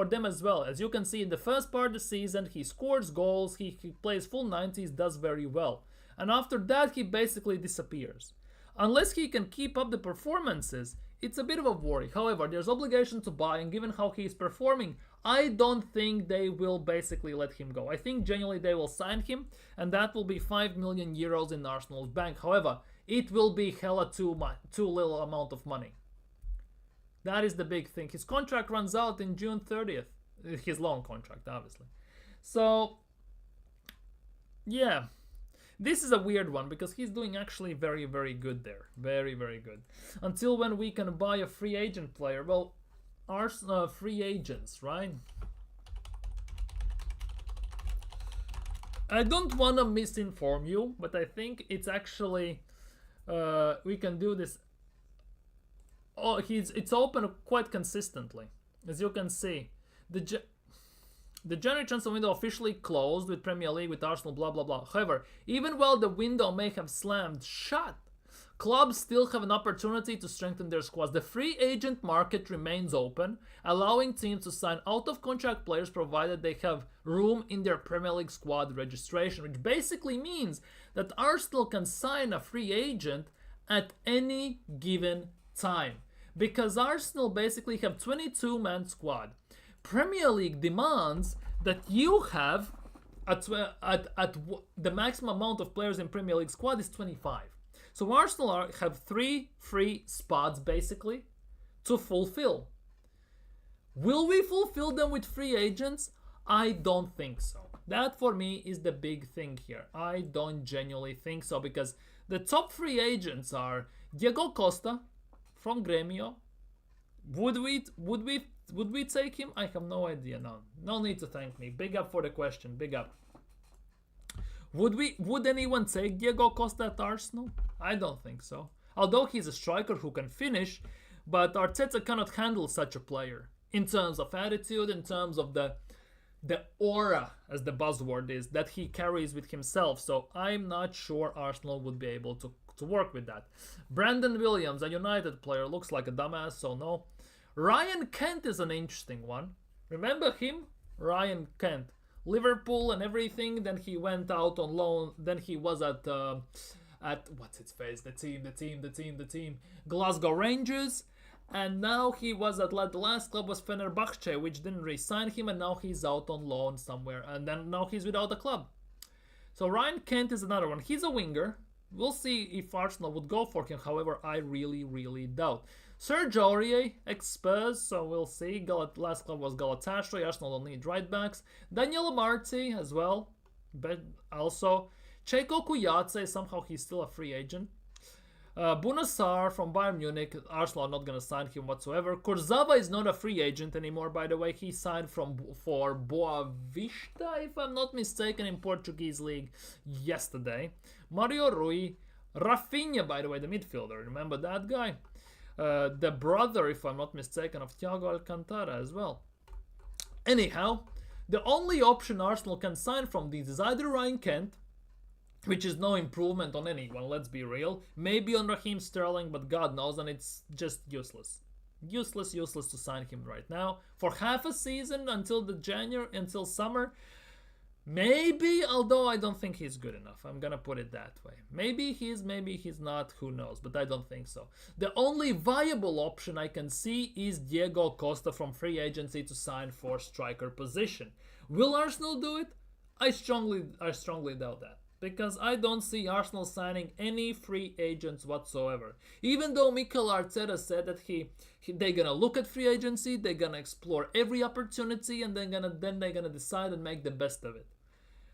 them as well. As you can see, in the first part of the season he scores goals, he plays full 90s, does very well. And after that he basically disappears. Unless he can keep up the performances, it's a bit of a worry. However, there's obligation to buy, and given how he's performing, I don't think they will basically let him go. I think genuinely they will sign him, and that will be 5 million euros in Arsenal's bank. However, it will be hella too little amount of money. That is the big thing. His contract runs out in June 30th. His loan contract, obviously. So, yeah. This is a weird one because he's doing actually very, very good there. Very, very good. Until when we can buy a free agent player. Well, Arsenal free agents, right? I don't want to misinform you, but I think it's actually we can do this. Oh, it's open quite consistently, as you can see. The January transfer window officially closed with Premier League, with Arsenal, blah blah blah. However, even while the window may have slammed shut, clubs still have an opportunity to strengthen their squads. The free agent market remains open, allowing teams to sign out-of-contract players provided they have room in their Premier League squad registration, which basically means that Arsenal can sign a free agent at any given time. Because Arsenal basically have 22-man squad. Premier League demands that you have the maximum amount of players in Premier League squad is 25. So Arsenal have 3 free spots basically to fulfill. Will we fulfill them with free agents? I don't think so. That for me is the big thing here. I don't genuinely think so, because the top free agents are Diego Costa from Grêmio. Would we take him? I have no idea. No need to thank me. Big up for the question. Big up. Would anyone take Diego Costa at Arsenal? I don't think so. Although he's a striker who can finish, but Arteta cannot handle such a player in terms of attitude, in terms of the aura, as the buzzword is, that he carries with himself. So I'm not sure Arsenal would be able to work with that. Brandon Williams, a United player, looks like a dumbass, so no. Ryan Kent is an interesting one. Remember him? Ryan Kent. Liverpool and everything, then he went out on loan, then he was at what's its face? The team. Glasgow Rangers. And now he was at the last club was Fenerbahce, which didn't re-sign him, and now he's out on loan somewhere, and then now he's without a club. So Ryan Kent is another one. He's a winger. We'll see if Arsenal would go for him. However, I really doubt. Serge Aurier, ex-Spurs, so we'll see. Last club was Galatasaray. Arsenal don't need right backs. Daniel Marti as well, but also Cheiko Kouyaté. Somehow he's still a free agent. Bunassar from Bayern Munich. Arsenal are not going to sign him whatsoever. Kurzawa is not a free agent anymore, by the way. He signed for Boa Vista, if I'm not mistaken, in Portuguese league yesterday. Mario Rui. Rafinha, by the way, the midfielder. Remember that guy? The brother, if I'm not mistaken, of Thiago Alcantara as well. Anyhow, the only option Arsenal can sign from these is either Ryan Kent, which is no improvement on anyone, let's be real. Maybe on Raheem Sterling, but God knows, and it's just useless. Useless to sign him right now. For half a season until until summer, maybe, although I don't think he's good enough. I'm gonna put it that way. Maybe he's not, who knows, but I don't think so. The only viable option I can see is Diego Costa from free agency to sign for striker position. Will Arsenal do it? I strongly doubt that. Because I don't see Arsenal signing any free agents whatsoever. Even though Mikel Arteta said that they're gonna look at free agency, they're gonna explore every opportunity, and then they're gonna decide and make the best of it.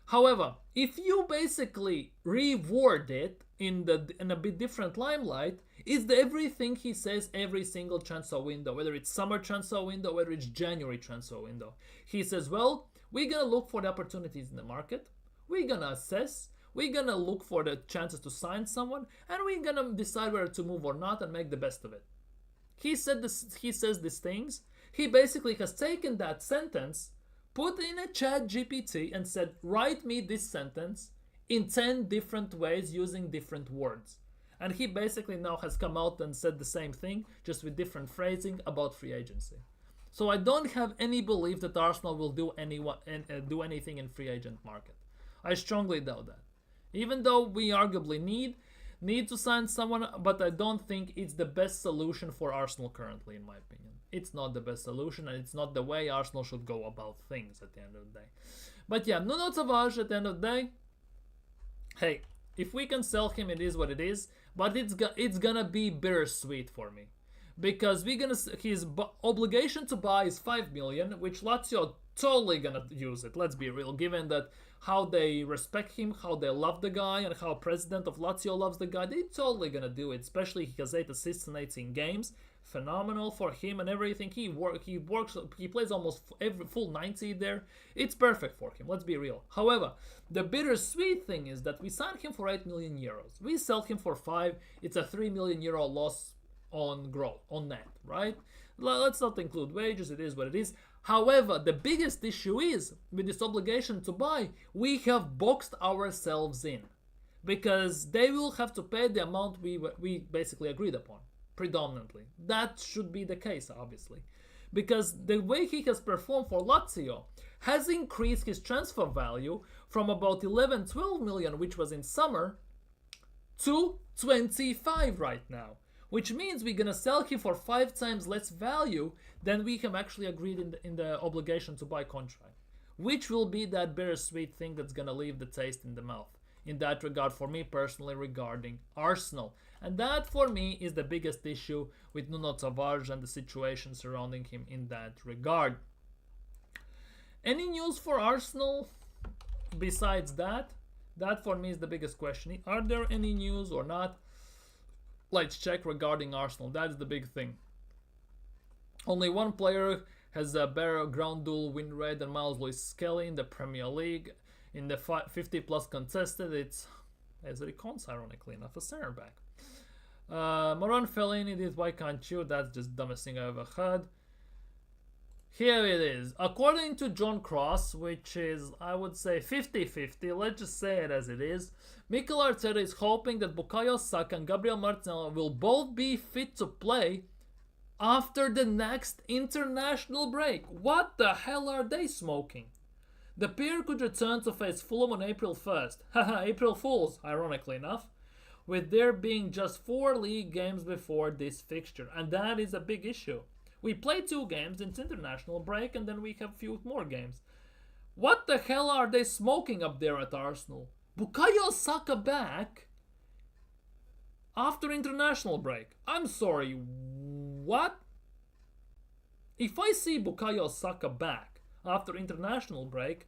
However, if you basically reword it in a bit different limelight, is everything he says every single transfer window, whether it's summer transfer window, whether it's January transfer window. He says, well, we're gonna look for the opportunities in the market, we're gonna assess, we're gonna look for the chances to sign someone, and we're gonna decide whether to move or not and make the best of it. He says these things. He basically has taken that sentence, put in a chat GPT and said, write me this sentence in 10 different ways using different words. And he basically now has come out and said the same thing, just with different phrasing about free agency. So I don't have any belief that Arsenal will do anything in free agent market. I strongly doubt that. Even though we arguably need to sign someone, but I don't think it's the best solution for Arsenal currently, in my opinion. It's not the best solution, and it's not the way Arsenal should go about things at the end of the day. But yeah, Nuno Tavares at the end of the day, hey, if we can sell him, it is what it is, but it's gonna be bittersweet for me. Because his obligation to buy is 5 million, which Lazio totally gonna use it, let's be real, given that how they respect him, how they love the guy, and how president of Lazio loves the guy. They're totally gonna do it, especially he has 8 assists in 18 games. Phenomenal for him and everything. He plays almost every full 90 there. It's perfect for him, let's be real. However, the bittersweet thing is that we signed him for 8 million euros. We sell him for 5. It's a 3 million euro loss on growth, on net, right? Let's not include wages, it is what it is. However, the biggest issue is, with this obligation to buy, we have boxed ourselves in. Because they will have to pay the amount we basically agreed upon, predominantly. That should be the case, obviously. Because the way he has performed for Lazio has increased his transfer value from about 11-12 million, which was in summer, to 25 right now. Which means we're gonna sell him for 5 times less value than we have actually agreed in the obligation to buy contract. Which will be that bittersweet thing that's gonna leave the taste in the mouth. In that regard, for me personally, regarding Arsenal. And that for me is the biggest issue with Nuno Tavares and the situation surrounding him in that regard. Any news for Arsenal besides that? That for me is the biggest question. Are there any news or not? Let's check regarding Arsenal. That is the big thing. Only one player has a better ground duel win rate than Miles Lewis-Skelly in the Premier League. In the 50 plus contested, it's Ezri Konsa, ironically enough, a center back. Moran Fellaini did Why Can't You? That's just the dumbest thing I ever heard. Here it is. According to John Cross, which is, I would say, 50-50, let's just say it as it is, Mikel Arteta is hoping that Bukayo Saka and Gabriel Martinelli will both be fit to play after the next international break. What the hell are they smoking? The pair could return to face Fulham on April 1st. Haha, April Fools, ironically enough. with there being just 4 league games before this fixture, and that is a big issue. We play 2 games, it's international break, and then we have a few more games. What the hell are they smoking up there at Arsenal? Bukayo Saka back after international break. I'm sorry, what? If I see Bukayo Saka back after international break,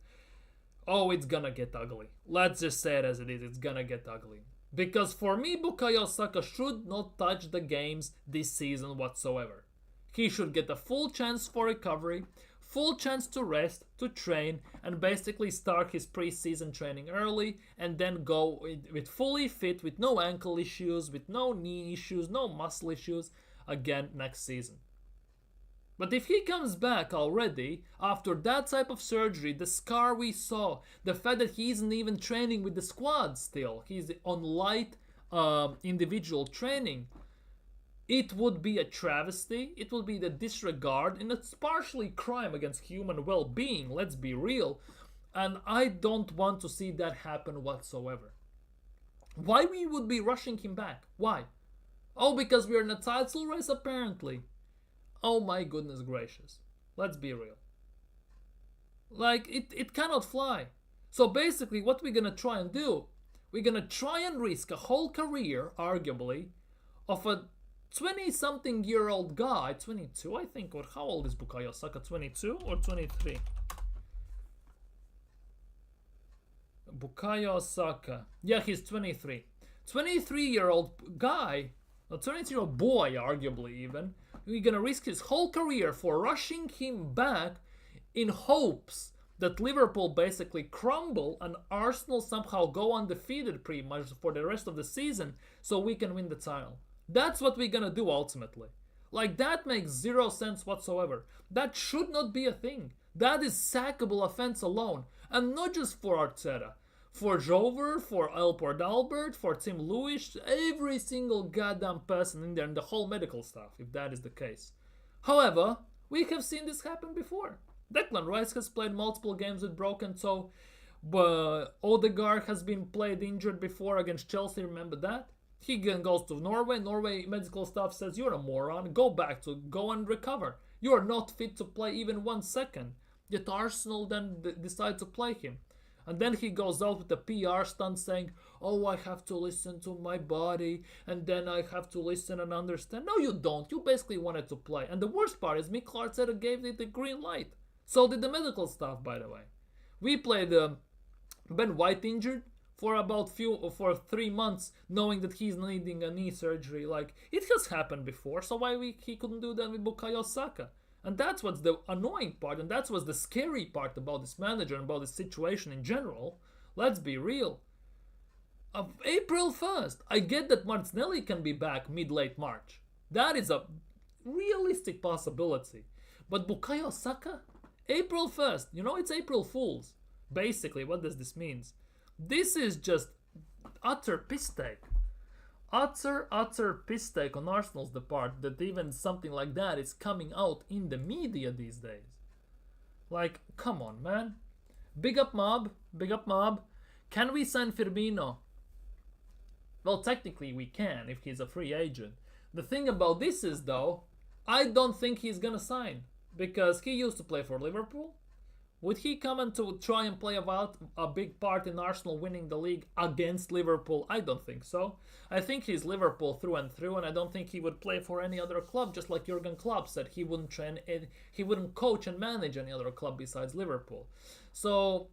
oh, it's gonna get ugly. Let's just say it as it is, it's gonna get ugly. Because for me, Bukayo Saka should not touch the games this season whatsoever. He should get a full chance for recovery, full chance to rest, to train, and basically start his pre-season training early, and then go with fully fit, with no ankle issues, with no knee issues, no muscle issues, again next season. But if he comes back already, after that type of surgery, the scar we saw, the fact that he isn't even training with the squad still, he's on light individual training, it would be a travesty, it would be the disregard, and it's partially crime against human well-being, let's be real. And I don't want to see that happen whatsoever. Why we would be rushing him back? Why? Oh, because we're in a title race apparently. Oh my goodness gracious. Let's be real. Like, it cannot fly. So basically what we're gonna try and do, we're gonna try and risk a whole career, arguably, of a 20-something year old guy, 22 I think, or how old is Bukayo Saka, 22 or 23? Bukayo Saka, yeah, he's 23. 23-year-old guy, a 23-year-old boy arguably even, we're gonna risk his whole career for rushing him back in hopes that Liverpool basically crumble and Arsenal somehow go undefeated pretty much for the rest of the season so we can win the title. That's what we're gonna do ultimately. Like, that makes zero sense whatsoever. That should not be a thing. That is sackable offense alone. And not just for Arteta. For Jover, for Alport Albert, for Tim Lewis, every single goddamn person in there, and the whole medical staff, if that is the case. However, we have seen this happen before. Declan Rice has played multiple games with broken toe. But Odegaard has been played injured before against Chelsea, remember that? He goes to Norway. Norway medical staff says, you're a moron. Go and recover. You're not fit to play even 1 second. Yet Arsenal then decide to play him. And then he goes out with a PR stunt saying, oh, I have to listen to my body. And then I have to listen and understand. No, you don't. You basically wanted to play. And the worst part is Mikel Arteta gave it the green light. So did the medical staff, by the way. We played Ben White injured for 3 months, knowing that he's needing a knee surgery. Like, it has happened before, so why he couldn't do that with Bukayo Saka? And that's what's the annoying part, and that's what's the scary part about this manager and about this situation in general. Let's be real. April 1st, I get that Martinelli can be back mid-late March. That is a realistic possibility. But Bukayo Saka? April 1st, it's April Fools. Basically, what does this mean? This is just utter piss take. Utter piss take on Arsenal's part that even something like that is coming out in the media these days. Like, come on, man. Big up Mob. Can we sign Firmino? Well, technically we can if he's a free agent. The thing about this is, though, I don't think he's gonna sign. Because he used to play for Liverpool. Would he come in to try and play a big part in Arsenal winning the league against Liverpool? I don't think so. I think he's Liverpool through and through, and I don't think he would play for any other club, just like Jurgen Klopp said he wouldn't coach and manage any other club besides Liverpool. So,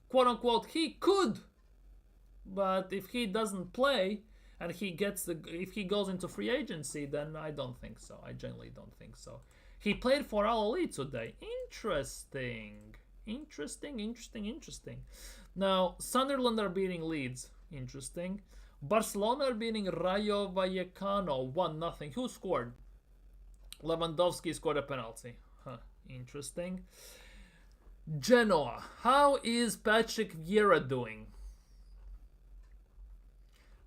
quote unquote, he could. But if he doesn't play and if he goes into free agency, then I don't think so. I genuinely don't think so. He played for Al Ahly today. Interesting. Now, Sunderland are beating Leeds. Interesting. Barcelona are beating Rayo Vallecano 1-0. Who scored? Lewandowski scored a penalty. Interesting. Genoa. How is Patrick Vieira doing?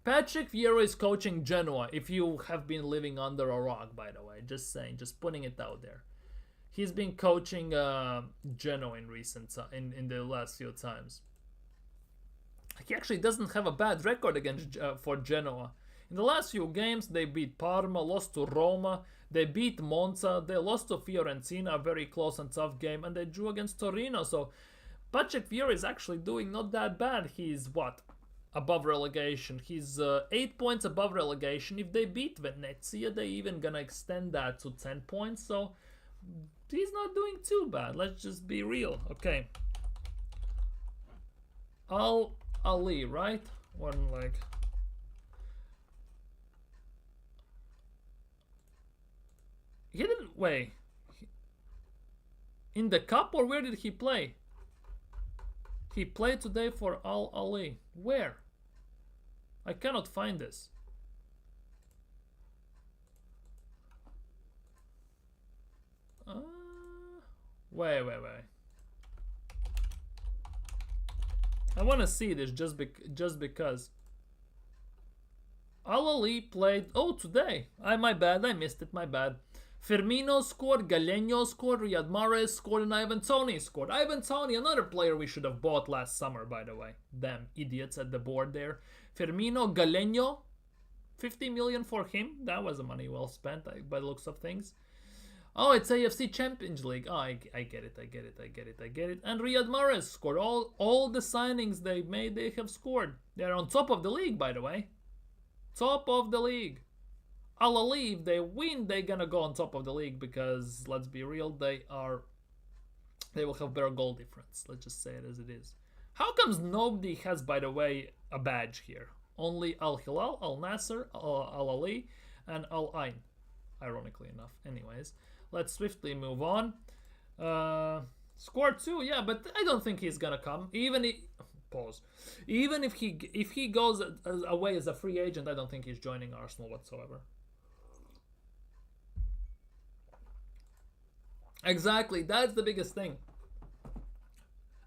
Patrick Vieira is coaching Genoa, if you have been living under a rock, by the way. Just saying, just putting it out there. He's been coaching Genoa in the last few times. He actually doesn't have a bad record against for Genoa. In the last few games, they beat Parma, lost to Roma, they beat Monza, they lost to Fiorentina, a very close and tough game, and they drew against Torino. So Bacic is actually doing not that bad. He's what? Above relegation. He's 8 points above relegation. If they beat Venezia, they even gonna extend that to 10 points. So he's not doing too bad. Let's just be real. Okay. Ali, right? One like. He didn't wait. In the cup, or where did he play? He played today for Al Ali. Where? I cannot find this. Wait. I want to see this just because. Al Ali played. Oh, today. My bad. I missed it. My bad. Firmino scored, Galeno scored, Riyad Mahrez scored, and Ivan Toney scored. Ivan Toney, another player we should have bought last summer, by the way. Damn idiots at the board there. Firmino, Galeno, 50 million for him. That was a money well spent by the looks of things. Oh, it's AFC Champions League. Oh, I get it. And Riyad Mahrez scored. All the signings they made, they have scored. They're on top of the league, by the way. Top of the league. Al Ali, if they win, they're gonna go on top of the league because, let's be real, they will have better goal difference. Let's just say it as it is. How comes nobody has, by the way, a badge here? Only Al Hilal, Al Nasser, Al Ali, and Al Ain. Ironically enough. Anyways, let's swiftly move on. Score 2, yeah, but I don't think he's gonna come. Even if he goes away as a free agent, I don't think he's joining Arsenal whatsoever. Exactly, that's the biggest thing.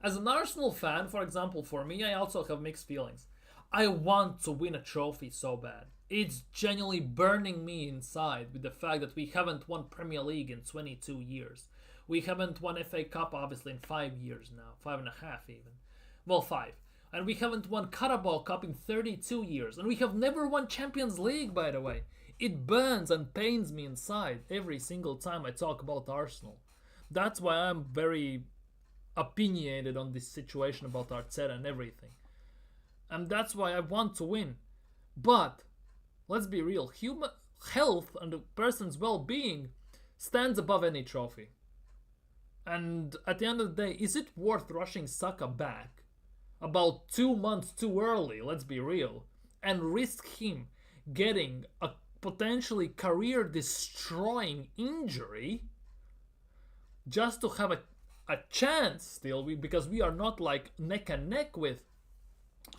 As an Arsenal fan, for example, for me, I also have mixed feelings. I want to win a trophy so bad. It's genuinely burning me inside with the fact that we haven't won Premier League in 22 years. We haven't won FA Cup, obviously, in 5 years now. 5.5 even. Well, 5. And we haven't won Carabao Cup in 32 years. And we have never won Champions League, by the way. It burns and pains me inside every single time I talk about Arsenal. That's why I'm very opinionated on this situation about Arteta and everything. And that's why I want to win. But, let's be real, human health and a person's well-being stands above any trophy. And at the end of the day, is it worth rushing Saka back about 2 months too early, let's be real, and risk him getting a potentially career-destroying injury just to have a chance still, because we are not like neck and neck with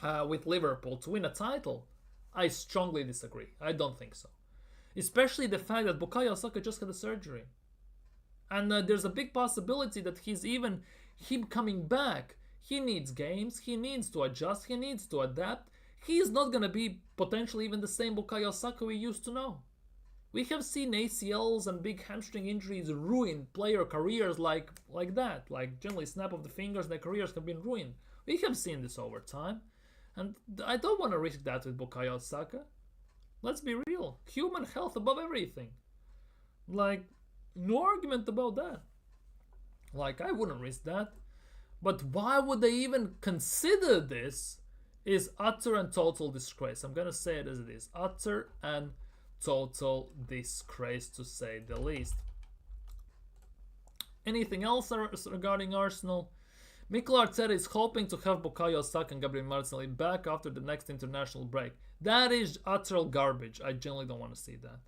Liverpool to win a title? I strongly disagree. I don't think so. Especially the fact that Bukayo Saka just had a surgery. And there's a big possibility that him coming back, he needs games, he needs to adjust, he needs to adapt. He's not going to be potentially even the same Bukayo Saka we used to know. We have seen ACLs and big hamstring injuries ruin player careers like that. Like generally snap of the fingers, their careers have been ruined. We have seen this over time. And I don't want to risk that with Bukayo Saka. Let's be real. Human health above everything. Like, no argument about that. Like, I wouldn't risk that. But why would they even consider this is utter and total disgrace. I'm going to say it as it is. Utter and total disgrace, to say the least. Anything else regarding Arsenal? Mikel Arteta is hoping to have Bukayo Saka and Gabriel Martinelli back after the next international break. That is utter garbage. I genuinely don't want to see that.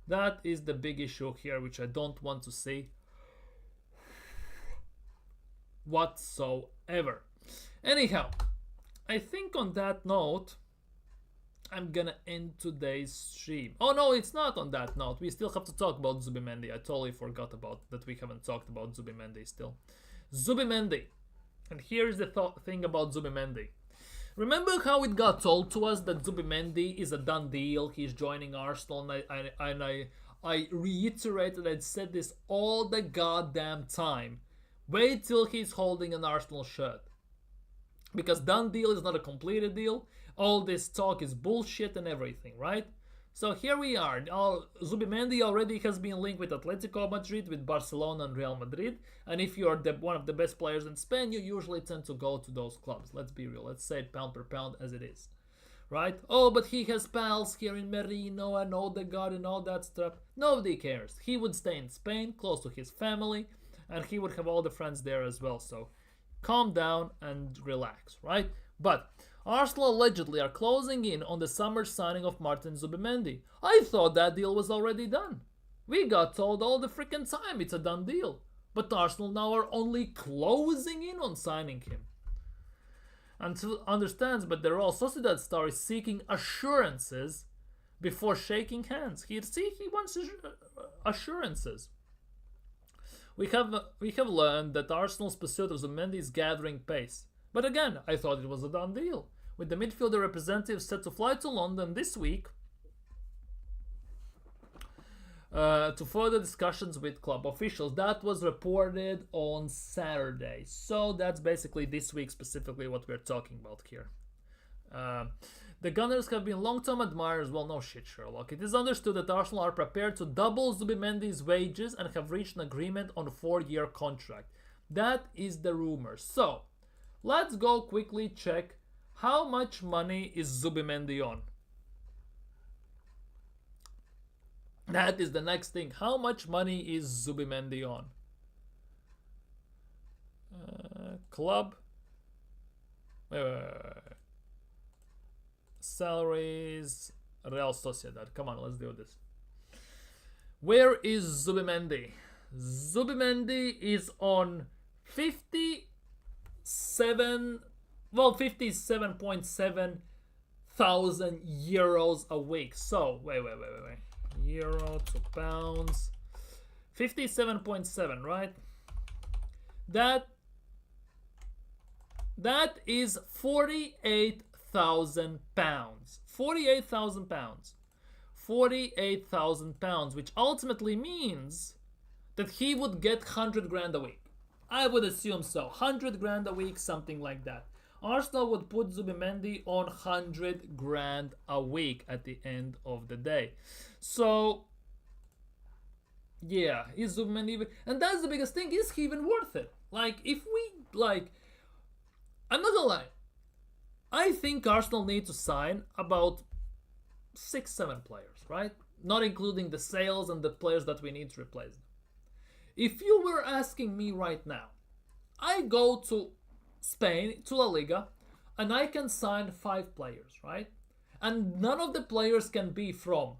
That is the big issue here, which I don't want to see whatsoever. Anyhow, I think on that note, I'm gonna end today's stream. Oh no, it's not on that note. We still have to talk about Zubimendi. I totally forgot about that. We haven't talked about Zubimendi still. Zubimendi. And here's the thing about Zubimendi. Remember how it got told to us that Zubimendi is a done deal, he's joining Arsenal, and I reiterated, I'd said this all the goddamn time. Wait till he's holding an Arsenal shirt. Because done deal is not a completed deal. All this talk is bullshit and everything, right? So here we are. Zubimendi already has been linked with Atletico Madrid, with Barcelona and Real Madrid. And if you're one of the best players in Spain, you usually tend to go to those clubs. Let's be real. Let's say it pound per pound as it is. Right? Oh, but he has pals here in Merino and Odegaard and all that stuff. Nobody cares. He would stay in Spain, close to his family, and he would have all the friends there as well. So calm down and relax, right? But Arsenal allegedly are closing in on the summer signing of Martin Zubimendi. I thought that deal was already done. We got told all the freaking time it's a done deal. But Arsenal now are only closing in on signing him. Until understands, but the Real Sociedad star is seeking assurances before shaking hands. He wants assurances. We have learned that Arsenal's pursuit of Zubimendi is gathering pace. But again, I thought it was a done deal. With the midfielder representative set to fly to London this week to further discussions with club officials. That was reported on Saturday. So that's basically this week specifically what we're talking about here. The Gunners have been long-term admirers. Well, no shit, Sherlock. It is understood that Arsenal are prepared to double Zubimendi's wages and have reached an agreement on a 4-year contract. That is the rumor. So, let's go quickly check how much money is Zubimendi on. That is the next thing. How much money is Zubimendi on? Club. Salaries. Real Sociedad. Come on, let's do this. Where is Zubimendi? Zubimendi is on 57.7 thousand euros a week. So, wait. Euro to pounds. 57.7, right? That is 48,000 pounds. 48,000 pounds. 48,000 pounds, which ultimately means that he would get 100 grand a week. I would assume so. 100 grand a week, something like that. Arsenal would put Zubimendi on 100 grand a week at the end of the day. So, yeah, is Zubimendi... And that's the biggest thing. Is he even worth it? Like, if we, like... I'm not gonna lie. I think Arsenal need to sign about 6-7 players, right? Not including the sales and the players that we need to replace them. If you were asking me right now, I go to Spain, to La Liga, and I can sign 5 players, right? And none of the players can be from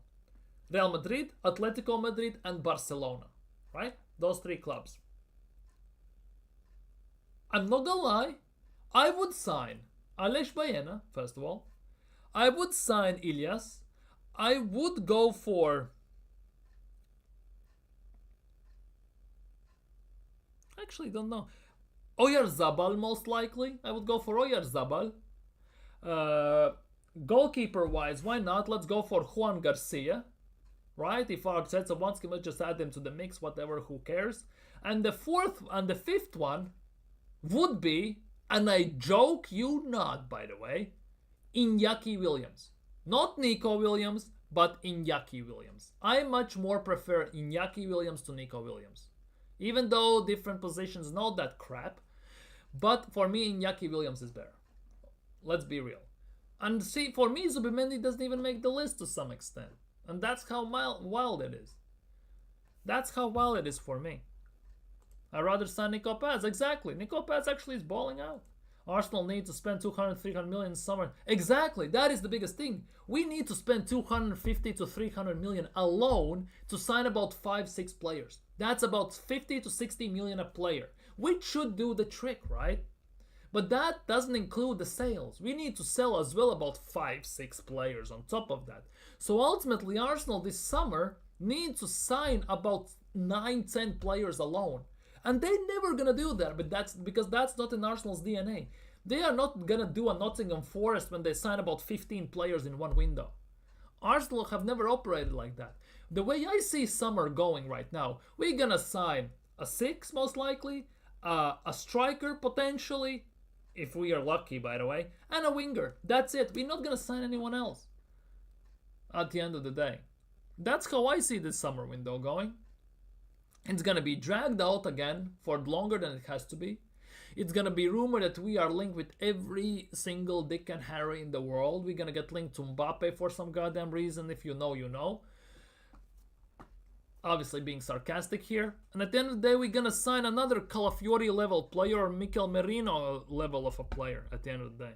Real Madrid, Atletico Madrid, and Barcelona, right? Those 3 clubs. I'm not gonna lie, I would sign Alex Baena, first of all. I would sign Ilias. I would go for... Actually, don't know. Oyarzabal, most likely. I would go for Oyarzabal. Goalkeeper-wise, why not? Let's go for Juan Garcia. Right? If Arteta wants, can just add them to the mix, whatever, who cares? And the fifth one would be, and I joke you not, by the way, Iñaki Williams. Not Nico Williams, but Iñaki Williams. I much more prefer Iñaki Williams to Nico Williams. Even though different positions, not that crap. But for me, Iñaki Williams is better. Let's be real. And see, for me, Zubimendi doesn't even make the list to some extent. And that's how wild it is. That's how wild it is for me. I'd rather sign Nico Paz. Exactly. Nico Paz actually is balling out. Arsenal need to spend 200-300 million in summer. Exactly. That is the biggest thing. We need to spend 250 to 300 million alone to sign about 5-6 players. That's about 50 to 60 million a player, which should do the trick, right? But that doesn't include the sales. We need to sell as well about 5-6 players on top of that. So ultimately, Arsenal this summer need to sign about 9-10 players alone. And they're never gonna do that, but that's because that's not in Arsenal's DNA. They are not gonna do a Nottingham Forest when they sign about 15 players in one window. Arsenal have never operated like that. The way I see summer going right now, we're gonna sign a 6 most likely, a striker potentially, if we are lucky, by the way, and a winger. That's it. We're not gonna sign anyone else at the end of the day. That's how I see this summer window going. It's gonna be dragged out again for longer than it has to be. It's gonna be rumored that we are linked with every single Dick and Harry in the world. We're gonna get linked to Mbappe for some goddamn reason. If you know, you know. Obviously being sarcastic here. And at the end of the day, we're gonna sign another Calafiori level player or Mikel Merino level of a player at the end of the day.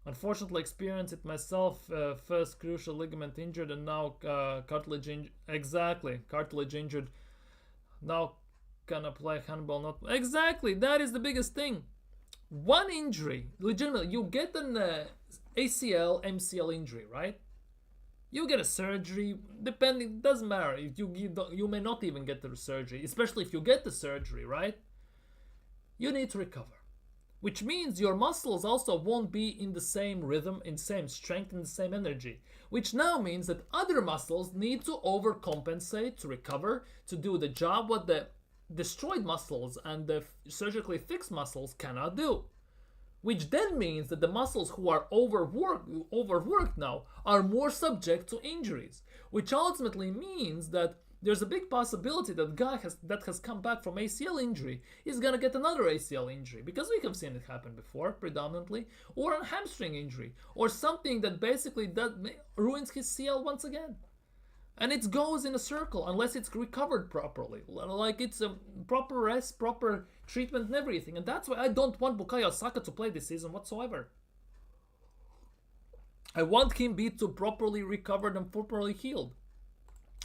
Unfortunately experienced it myself. First crucial ligament injured and now cartilage injured. Exactly, cartilage injured. Now gonna play handball, not... Exactly, that is the biggest thing. One injury, legitimately, you get an ACL, MCL injury, right? You get a surgery, depending, doesn't matter. If you may not even get the surgery, especially if you get the surgery, right? You need to recover. Which means your muscles also won't be in the same rhythm, in the same strength, in the same energy. Which now means that other muscles need to overcompensate to recover, to do the job what the destroyed muscles and the surgically fixed muscles cannot do. Which then means that the muscles who are overworked now are more subject to injuries. Which ultimately means that there's a big possibility that guy that has come back from ACL injury is gonna get another ACL injury, because we have seen it happen before predominantly, or a hamstring injury, or something that basically that ruins his CL once again. And it goes in a circle unless it's recovered properly. Like it's a proper rest, proper treatment and everything. And that's why I don't want Bukayo Saka to play this season whatsoever. I want him be to properly recovered and properly healed.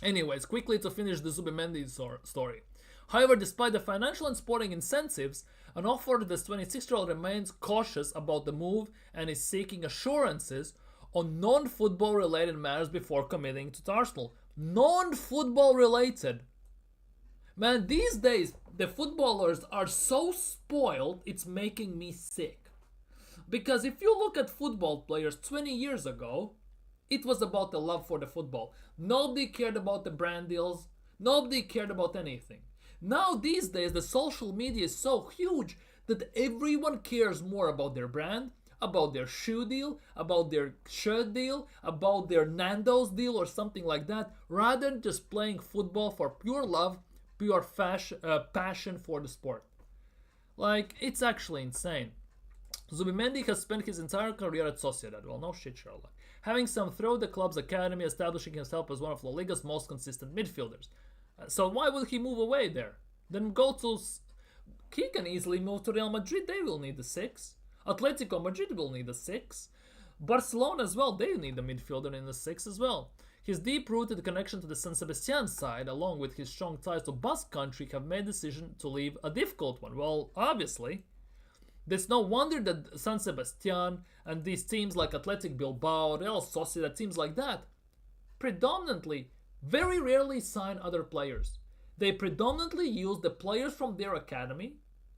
Anyways, quickly to finish the Zubimendi story. However, despite the financial and sporting incentives, an offer this 26-year-old remains cautious about the move and is seeking assurances on non-football related matters before committing to Arsenal. Non-football related. Man, these days, the footballers are so spoiled, it's making me sick. Because if you look at football players 20 years ago, it was about the love for the football. Nobody cared about the brand deals. Nobody cared about anything. Now, these days, the social media is so huge that everyone cares more about their brand, about their shoe deal, about their shirt deal, about their Nando's deal or something like that, rather than just playing football for pure love, pure passion for the sport. Like, it's actually insane. Zubimendi has spent his entire career at Sociedad. Well, no shit, Sherlock. Having some through the club's academy, establishing himself as one of La Liga's most consistent midfielders. So why will he move away there? Then go to... He can easily move to Real Madrid. They will need a 6. Atletico Madrid will need a 6. Barcelona as well, they need a midfielder in the 6 as well. His deep-rooted connection to the San Sebastian side, along with his strong ties to Basque country, have made the decision to leave a difficult one. Well, obviously... There's no wonder that San Sebastian and these teams like Athletic Bilbao, Real Sociedad, teams like that, predominantly, very rarely sign other players. They predominantly use the players from their academy,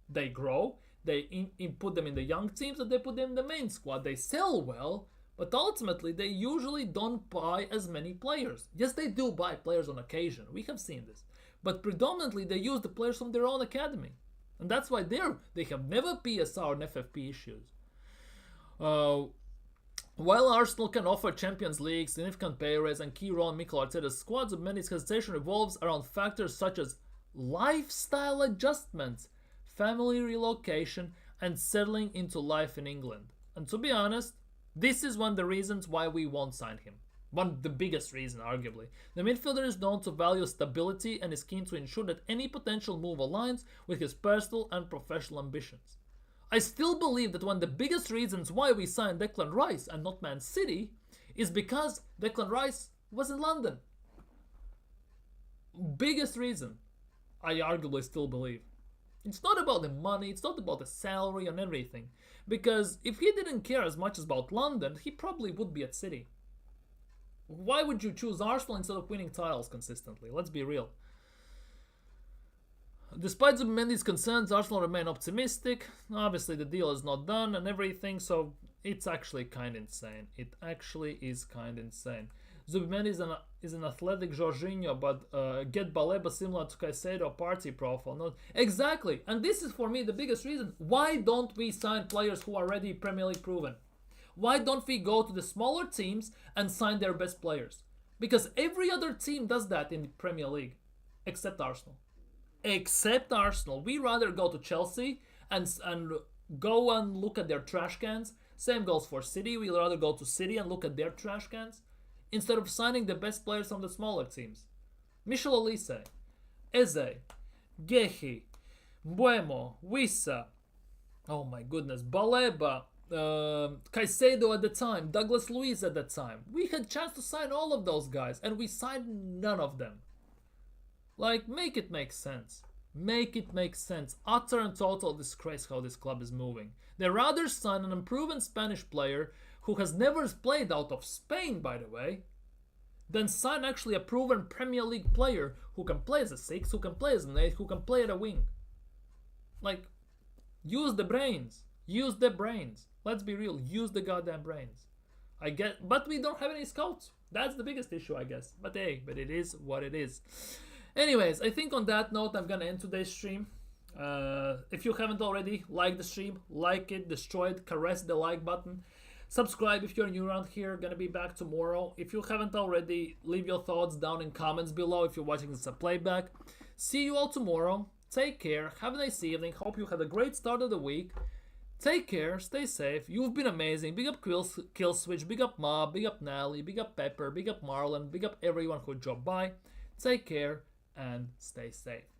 they grow, they put them in the young teams, and they put them in the main squad. They sell well, but ultimately they usually don't buy as many players. Yes, they do buy players on occasion, we have seen this, but predominantly they use the players from their own academy. And that's why they have never PSR or FFP issues. While Arsenal can offer Champions League, significant pay raise, and key role in Mikel Arteta's squads, Zubimendi's hesitation revolves around factors such as lifestyle adjustments, family relocation, and settling into life in England. And to be honest, this is one of the reasons why we won't sign him. One of the biggest reason, arguably. The midfielder is known to value stability and is keen to ensure that any potential move aligns with his personal and professional ambitions. I still believe that one of the biggest reasons why we signed Declan Rice and not Man City is because Declan Rice was in London. Biggest reason, I arguably still believe. It's not about the money, it's not about the salary and everything. Because if he didn't care as much about London, he probably would be at City. Why would you choose Arsenal instead of winning titles consistently? Let's be real. Despite Zubimendi's concerns, Arsenal remain optimistic. Obviously, the deal is not done and everything, so it's actually kind of insane. It actually is kind of insane. Zubimendi is an athletic Jorginho, but get Baleba similar to Caicedo party profile. Not exactly, and this is for me the biggest reason. Why don't we sign players who are already Premier League proven? Why don't we go to the smaller teams and sign their best players? Because every other team does that in the Premier League, except Arsenal. Except Arsenal. We rather go to Chelsea and go and look at their trash cans. Same goes for City. We'd rather go to City and look at their trash cans instead of signing the best players from the smaller teams. Michel Olise, Eze, Gehi, Buemo, Wissa, oh my goodness, Baleba, Caicedo at the time, Douglas Luiz at the time. We had chance to sign all of those guys and we signed none of them. Like, make it make sense. Make it make sense. Utter and total disgrace how this club is moving. They rather sign an unproven Spanish player who has never played out of Spain, by the way, than sign actually a proven Premier League player who can play as a 6, who can play as an 8, who can play at a wing. Like, use the brains. Use the brains. Let's be real. Use the goddamn brains. But we don't have any scouts. That's the biggest issue, I guess. But hey, it is what it is. Anyways, I think on that note, I'm gonna end today's stream. If you haven't already, like the stream, like it, destroy it, caress the like button. Subscribe if you're new around here. Gonna be back tomorrow. If you haven't already, leave your thoughts down in comments below if you're watching this as a playback. See you all tomorrow. Take care. Have a nice evening. Hope you had a great start of the week. Take care. Stay safe. You've been amazing. Big up Killswitch. Big up Mob. Big up Nally. Big up Pepper. Big up Marlon. Big up everyone who dropped by. Take care and stay safe.